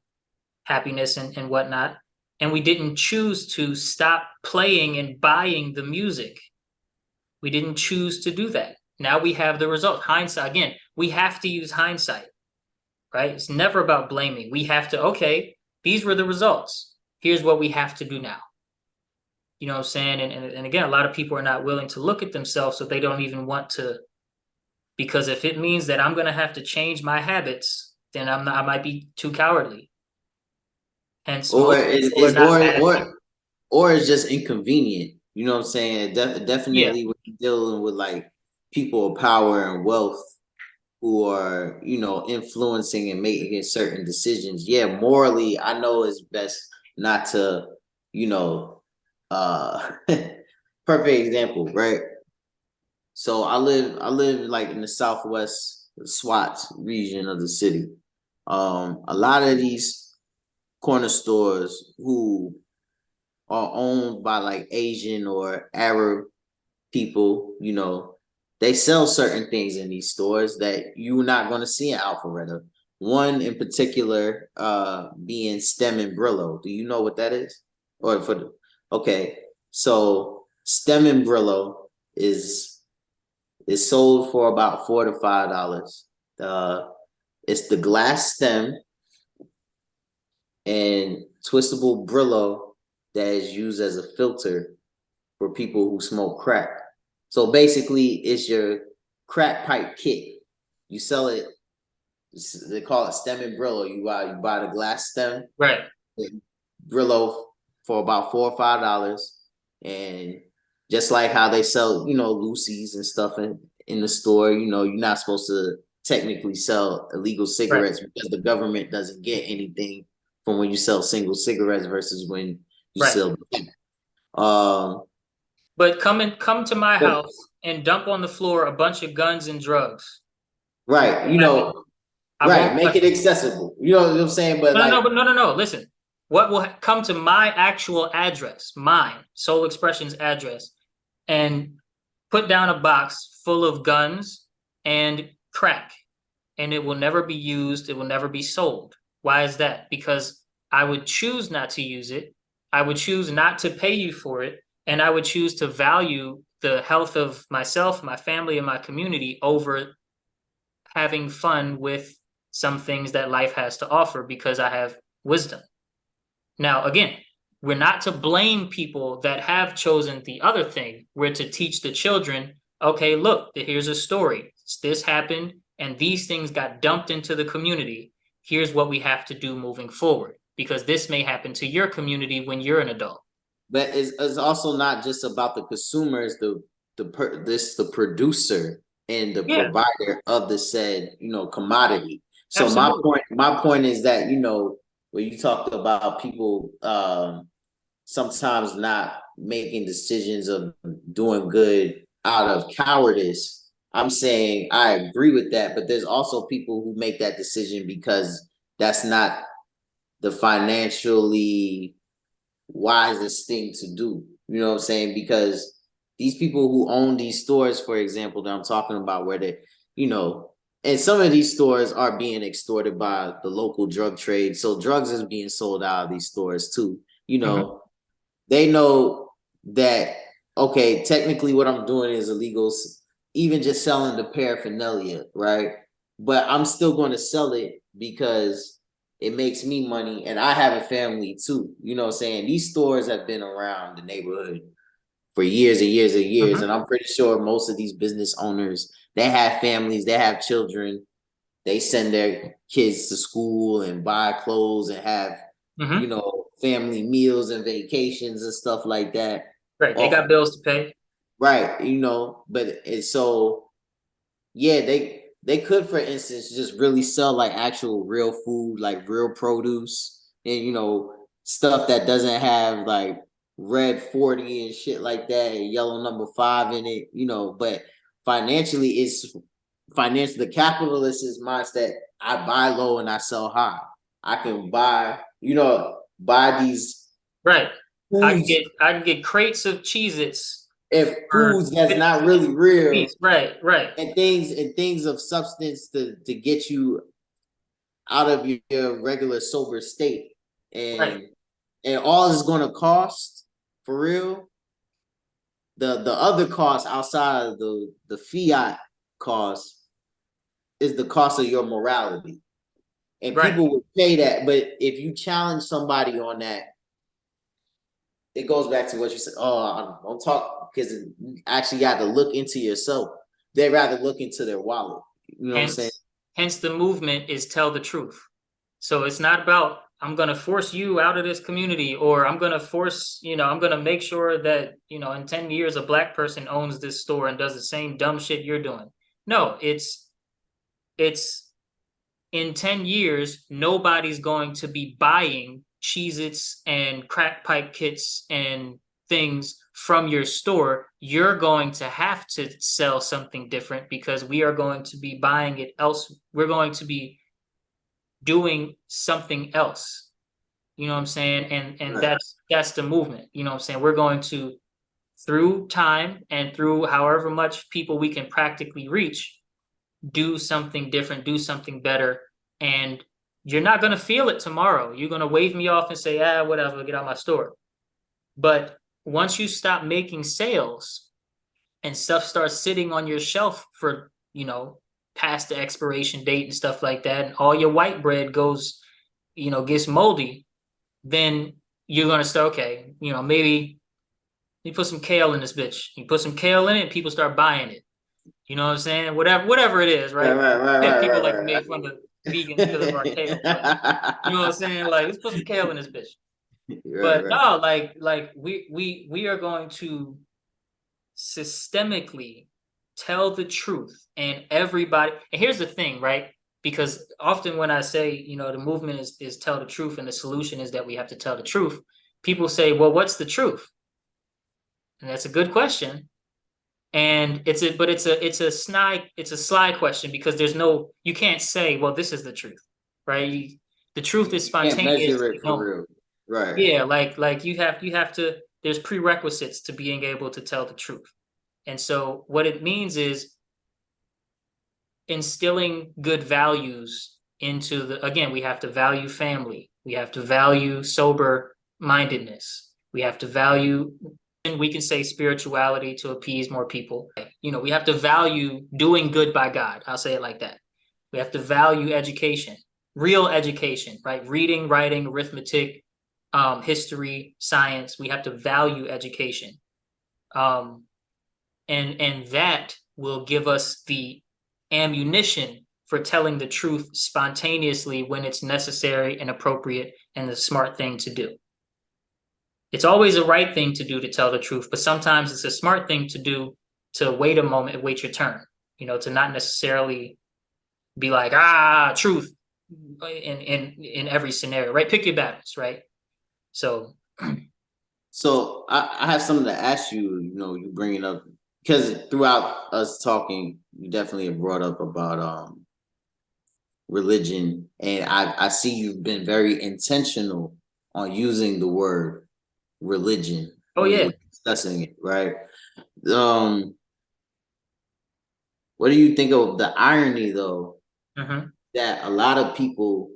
B: happiness and whatnot. And we didn't choose to stop playing and buying the music. We didn't choose to do that. Now we have the result. Hindsight, again, we have to use hindsight, right? It's never about blaming. We have to, okay, these were the results. Here's what we have to do now. You know what I'm saying? And again, a lot of people are not willing to look at themselves, so they don't even want to, because if it means that I'm going to have to change my habits, then I might be too cowardly. And
A: or it's just inconvenient. You know what I'm saying? Definitely when you're dealing with like people of power and wealth, who are, you know, influencing and making certain decisions. Yeah, morally, I know it's best not to, you know, perfect example, right? So I live like in the southwest SWAT region of the city. A lot of these corner stores who are owned by like Asian or Arab people, you know, they sell certain things in these stores that you're not going to see in Alpharetta. One in particular, being Stem and Brillo. Do you know what that is? Or for the, okay, so Stem and Brillo is sold for about $4 to $5. It's the glass stem and twistable Brillo that is used as a filter for people who smoke crack. So basically, it's your crack pipe kit. You sell it. They call it stem and Brillo. You buy the glass stem,
B: Right.
A: Brillo, for about $4 or $5, and just like how they sell, you know, Lucy's and stuff in the store. You know, you're not supposed to technically sell illegal cigarettes because the government doesn't get anything from when you sell single cigarettes versus when you
B: Right.
A: sell.
B: But come to my
A: But-
B: house and dump on the floor a bunch of guns and drugs.
A: right, you know,
B: I
A: right,
B: won't
A: make
B: touch
A: it accessible. You know what I'm saying? But like,
B: no. Listen, what will come to my actual address, mine, Sol Xprsn's address, and put down a box full of guns and crack, and it will never be used. It will never be sold. Why is that? Because I would choose not to use it. I would choose not to pay you for it. And I would choose to value the health of myself, my family, and my community over having fun with some things that life has to offer because I have wisdom. Now, again, we're not to blame people that have chosen the other thing. We're to teach the children, okay, look, here's a story. This happened, and these things got dumped into the community. Here's what we have to do moving forward, because this may happen to your community when you're an adult.
A: but it's also not just about the consumers, the producer and the provider of the said, you know, commodity. So
B: Absolutely.
A: my point is that, you know, when you talked about people sometimes not making decisions of doing good out of cowardice, I'm saying I agree with that, but there's also people who make that decision because that's not the financially wisest thing to do. You know what I'm saying? Because these people who own these stores, for example, that I'm talking about, where they, you know, and some of these stores are being extorted by the local drug trade. So drugs is being sold out of these stores too. You know, they know that, okay, technically what I'm doing is illegal, even just selling the paraphernalia, right? But I'm still going to sell it because it makes me money and I have a family too. You know what I'm saying? These stores have been around the neighborhood for years and years and years. And I'm pretty sure most of these business owners, they have families, they have children, they send their kids to school and buy clothes and have, you know, family meals and vacations and stuff like that.
B: Right. They got bills to pay.
A: Right. You know, but it's so, yeah, they could, for instance, just really sell like actual real food, like real produce, and you know, stuff that doesn't have like red 40 and shit like that, and yellow number 5 in it, you know. But financially, it's financial. The capitalist is mindset. I buy low and I sell high. I can buy, you know, buy these
B: Right. I
A: foods,
B: can get crates of Cheez-Its
A: if
B: for
A: foods that's
B: 50
A: not really real,
B: cents. Right.
A: and things of substance to get you out of your regular sober state,
B: Right.
A: and all is going to cost for real. The other cost outside of the fiat cost is the cost of your morality, and
B: Right.
A: people would pay that. But if you challenge somebody on that, it goes back to what you said. Oh, I don't talk, because you actually got to look into yourself. They'd rather look into their wallet. You know what I'm saying?
B: Hence the movement is tell the truth. So it's not about, I'm going to force you out of this community, or I'm going to force, you know, I'm going to make sure that, you know, in 10 years, a black person owns this store and does the same dumb shit you're doing. No, it's it's in 10 years, nobody's going to be buying Cheez-Its and crack pipe kits and things from your store. You're going to have to sell something different because we are going to be buying it else. We're going to be doing something else. You know what I'm saying? And
A: Right.
B: that's the movement. You know what I'm saying? We're going to, through time and through however much people we can practically reach, do something different, do something better. And you're not going to feel it tomorrow. You're going to wave me off and say, whatever, get out my store. But once you stop making sales and stuff starts sitting on your shelf for, past the expiration date and stuff like that, and all your white bread goes, gets moldy, then you're going to start, okay, maybe you put some kale in this bitch. You put some kale in it and people start buying it. You know what I'm saying? Whatever it is, right? People like to make fun of vegans because of our kale. But, you know what I'm saying? Like, let's put some kale in this bitch. But no, like we are going to systemically tell the truth, and everybody. And here's the thing, right? Because often when I say, the movement is tell the truth, and the solution is that we have to tell the truth, people say, well, what's the truth? And that's a good question. And it's a sly question, because you can't say, well, this is the truth, right? The truth is spontaneous.
A: You can't measure it for real. Right.
B: Yeah, like you have to, there's prerequisites to being able to tell the truth. And so what it means is instilling good values into again, we have to value family. We have to value sober mindedness. We have to value, and we can say spirituality to appease more people. We have to value doing good by God. I'll say it like that. We have to value education, real education, right? Reading, writing, arithmetic, history, science. We have to value education. And that will give us the ammunition for telling the truth spontaneously when it's necessary and appropriate and the smart thing to do. It's always a right thing to do to tell the truth, but sometimes it's a smart thing to do to wait a moment and wait your turn, to not necessarily be like, truth in every scenario, right? Pick your battles, right? So
A: I have something to ask you, you bring it up, because throughout us talking, you definitely have brought up about religion, and I see you've been very intentional on using the word religion.
B: Oh yeah,
A: discussing it, right? What do you think of the irony, though, that a lot of people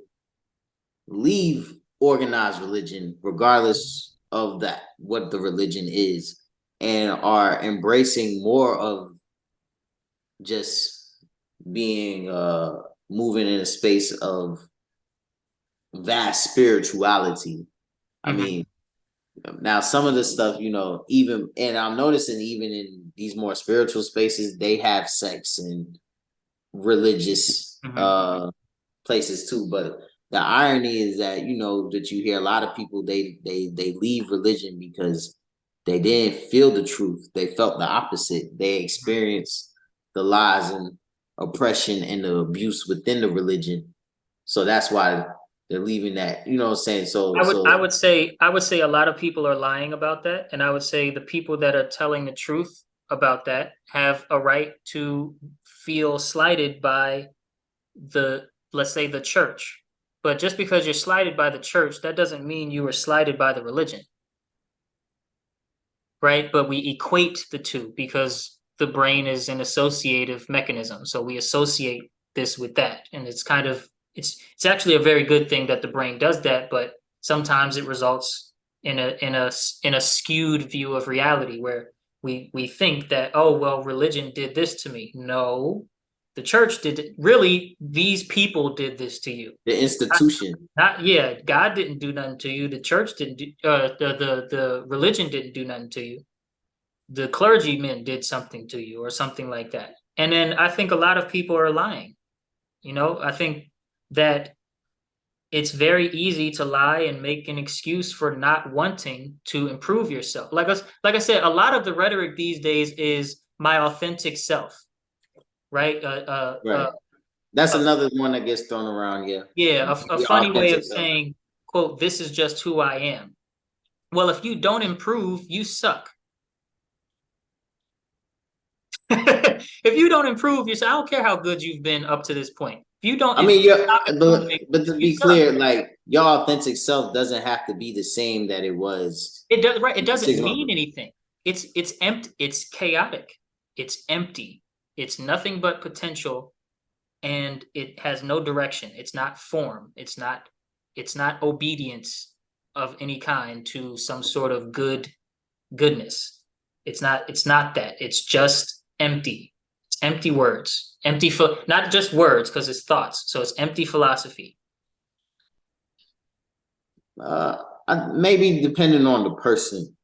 A: leave organized religion, regardless of what the religion is, and are embracing more of just being moving in a space of vast spirituality? I mean, now some of the stuff, even, and I'm noticing even in these more spiritual spaces, they have sex and religious places too. But the irony is that, that you hear a lot of people, they leave religion because they didn't feel the truth. They felt the opposite. They experienced the lies and oppression and the abuse within the religion. So that's why they're leaving that, what I'm saying? So
B: I would say a lot of people are lying about that. And I would say the people that are telling the truth about that have a right to feel slighted by let's say the church. But just because you're slighted by the church, that doesn't mean you were slighted by the religion. Right? But we equate the two because the brain is an associative mechanism. So we associate this with that. And it's kind of, it's actually a very good thing that the brain does that, but sometimes it results in a skewed view of reality where we think that, oh, well, religion did this to me. No, the church did it. Really, these people did this to you.
A: The institution.
B: God didn't do nothing to you. The church didn't do, the religion didn't do nothing to you. The clergymen did something to you or something like that. And then I think a lot of people are lying. I think that it's very easy to lie and make an excuse for not wanting to improve yourself. Like I said, a lot of the rhetoric these days is my authentic self, right?
A: That's another one that gets thrown around. Yeah.
B: Yeah, a
A: Be
B: funny way
A: authentic
B: of
A: self.
B: saying, quote, this is just who I am. Well, if you don't improve, you suck. If you don't improve, I don't care how good you've been up to this point. If you don't,
A: I
B: if
A: mean,
B: you stop improving,
A: but to
B: you
A: be
B: suck.
A: clear, like your authentic self doesn't have to be the same that it was
B: It does right. It doesn't
A: 6 months
B: mean
A: ago.
B: anything. It's empty. It's chaotic. It's empty. It's nothing but potential, and it has no direction. It's not form. It's not obedience of any kind to some sort of goodness. It's not that. It's just empty. It's empty words. Empty for not just words, because it's thoughts. So it's empty philosophy.
A: Uh, maybe depending on the person,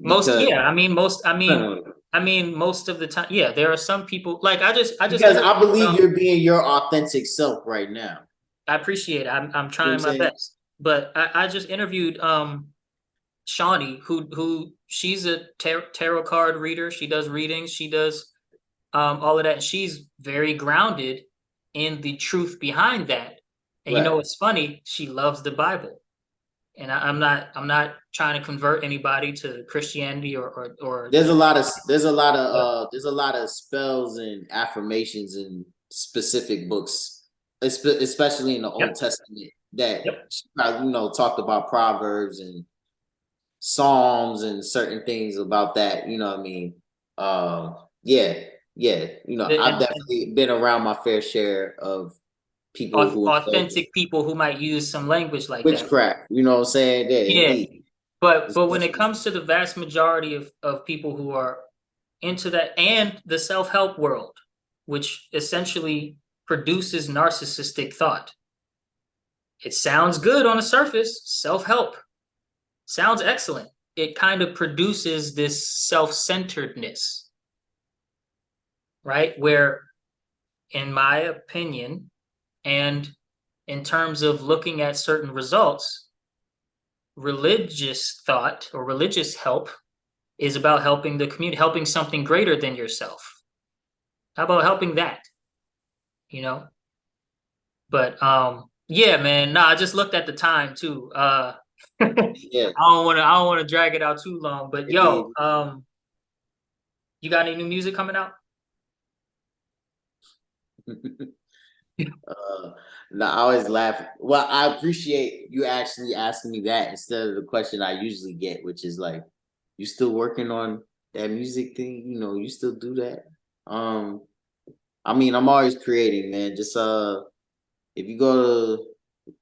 B: Most,
A: because
B: yeah, I mean, most of the time, yeah, there are some people like I just
A: because I believe
B: um,
A: you're being your authentic self right now.
B: I appreciate it. I'm
A: You know what I'm
B: trying my
A: saying?
B: best. But I just interviewed Shawnee, who she's a tarot card reader. She does readings, she does all of that. She's very grounded in the truth behind that. And you know
A: Right.
B: what's funny? She loves the Bible. And I'm not trying to convert anybody to Christianity or
A: There's a lot of spells and affirmations in specific books, especially in the Old
B: Yep,
A: Testament that
B: yep.
A: talked about Proverbs and Psalms and certain things about that. You know what I mean? Yeah, yeah. I've
B: And
A: definitely been around my fair share of people who indulge
B: authentic people who might use some language like that.
A: witchcraft. You know what I'm saying? Yeah,
B: Yeah.
A: indeed.
B: But when it comes to the vast majority of people who are into that and the self-help world, which essentially produces narcissistic thought. It sounds good on the surface, self-help. Sounds excellent. It kind of produces this self-centeredness, right? Where, in my opinion, and in terms of looking at certain results, religious thought or religious help is about helping the community, helping something greater than yourself. How about helping that? You know? But yeah, man. Nah, I just looked at the time too.
A: Yeah,
B: I don't wanna drag it out too long. But yo,
A: indeed.
B: you got any new music coming out?
A: No, I always laugh. Well, I appreciate you actually asking me that instead of the question I usually get, which is like, you still working on that music thing? You still do that? Um, I mean, I'm always creating, man. Just if you go to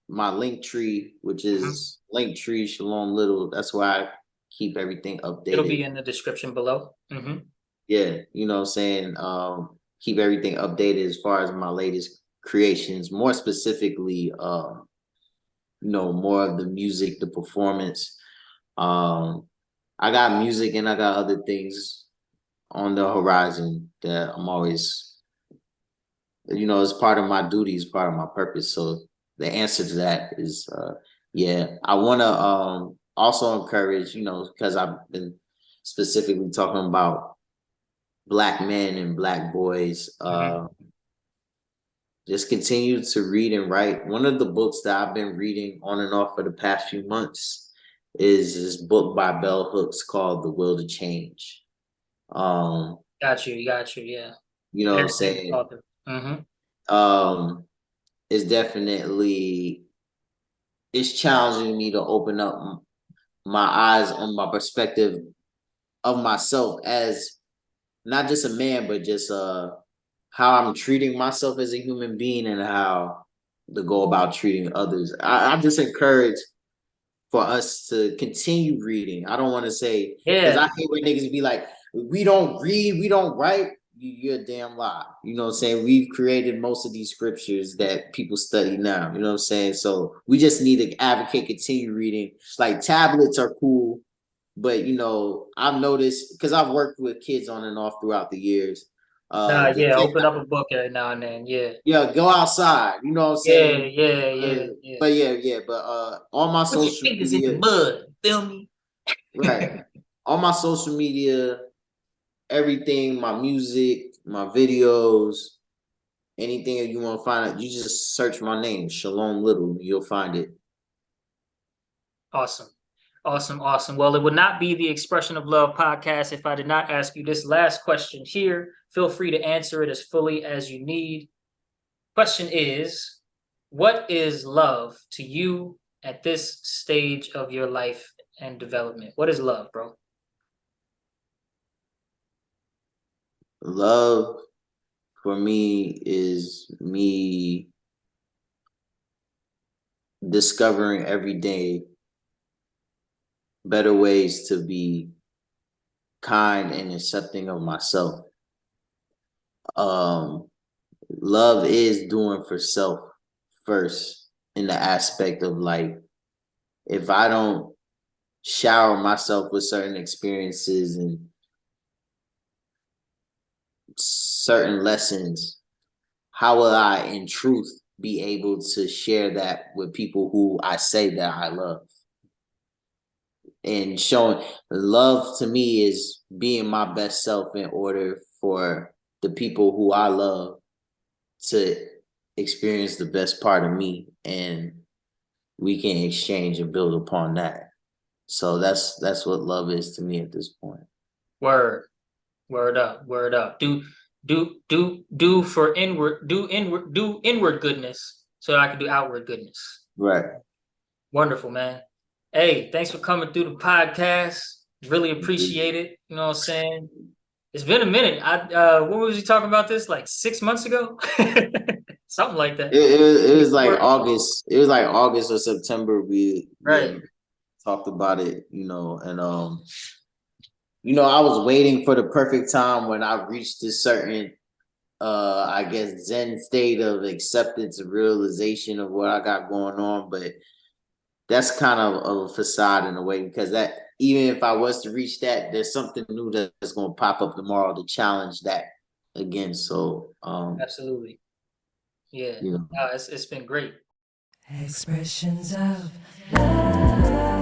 A: my link tree, which
B: Mhm.
A: is Linktree Shalom Little, that's where I keep everything
B: It'll
A: updated.
B: be in the description below.
A: Yeah, you know what I'm saying? Keep everything updated as far as my latest creations, more specifically, more of the music, the performance. Um, I got music and I got other things on the horizon that I'm always, it's part of my duties, part of my purpose. So the answer to that is yeah. I wanna also encourage, because I've been specifically talking about Black men and Black boys, just continue to read and write. One of the books that I've been reading on and off for the past few months is this book by Bell Hooks called The Will to Change. Um,
B: Got you, yeah.
A: you know what I'm
B: Very famous
A: saying?
B: author.
A: Um, it's definitely it's challenging me to open up my eyes on my perspective of myself as not just a man, but just how I'm treating myself as a human being and how to go about treating others. I'm just encouraged for us to continue reading. I don't want to say, because
B: Yeah.
A: I hate when niggas be like, we don't read, we don't write. You're a damn lie. You know what I'm saying? We've created most of these scriptures that people study now. You know what I'm saying? So we just need to advocate, continue reading. Like tablets are cool, but I've noticed because I've worked with kids on and off throughout the years.
B: Nah,
A: The
B: yeah,
A: tech,
B: open up a book every now and then. Yeah.
A: yeah, go outside. You know what I'm
B: Yeah,
A: saying?
B: yeah.
A: But yeah. But on my
B: Put your
A: social
B: fingers in the
A: media,
B: mud. Feel me?
A: right? On my social media, everything, my music, my videos, anything that you want to find out, you just search my name, Shalom Little. You'll find it.
B: Awesome. Awesome. Awesome. Well, it would not be the Expression of Love podcast if I did not ask you this last question here. Feel free to answer it as fully as you need. Question is, what is love to you at this stage of your life and development? What is love, bro?
A: Love for me is me discovering every day better ways to be kind and accepting of myself. Love is doing for self first, in the aspect of like, if I don't shower myself with certain experiences and certain lessons, how will I in truth be able to share that with people who I say that I love? And showing love to me is being my best self in order for the people who I love to experience the best part of me, and we can exchange and build upon that. So that's what love is to me at this point.
B: Word. Word up. Word up. Do for inward, do inward goodness so I can do outward goodness.
A: Right.
B: Wonderful, man. Hey, thanks for coming through the podcast. Really appreciate it. You know what I'm saying? It's been a minute. When was you talking about this? Like 6 months ago? Something like that.
A: It was like August. It was like August or September. We talked about it, and I was waiting for the perfect time when I reached this certain, I guess, Zen state of acceptance and realization of what I got going on. But that's kind of a facade in a way, because that, even if I was to reach that, there's something new that's going to pop up tomorrow to challenge that again. So,
B: absolutely. Yeah. It's been great.
C: Expressions of love.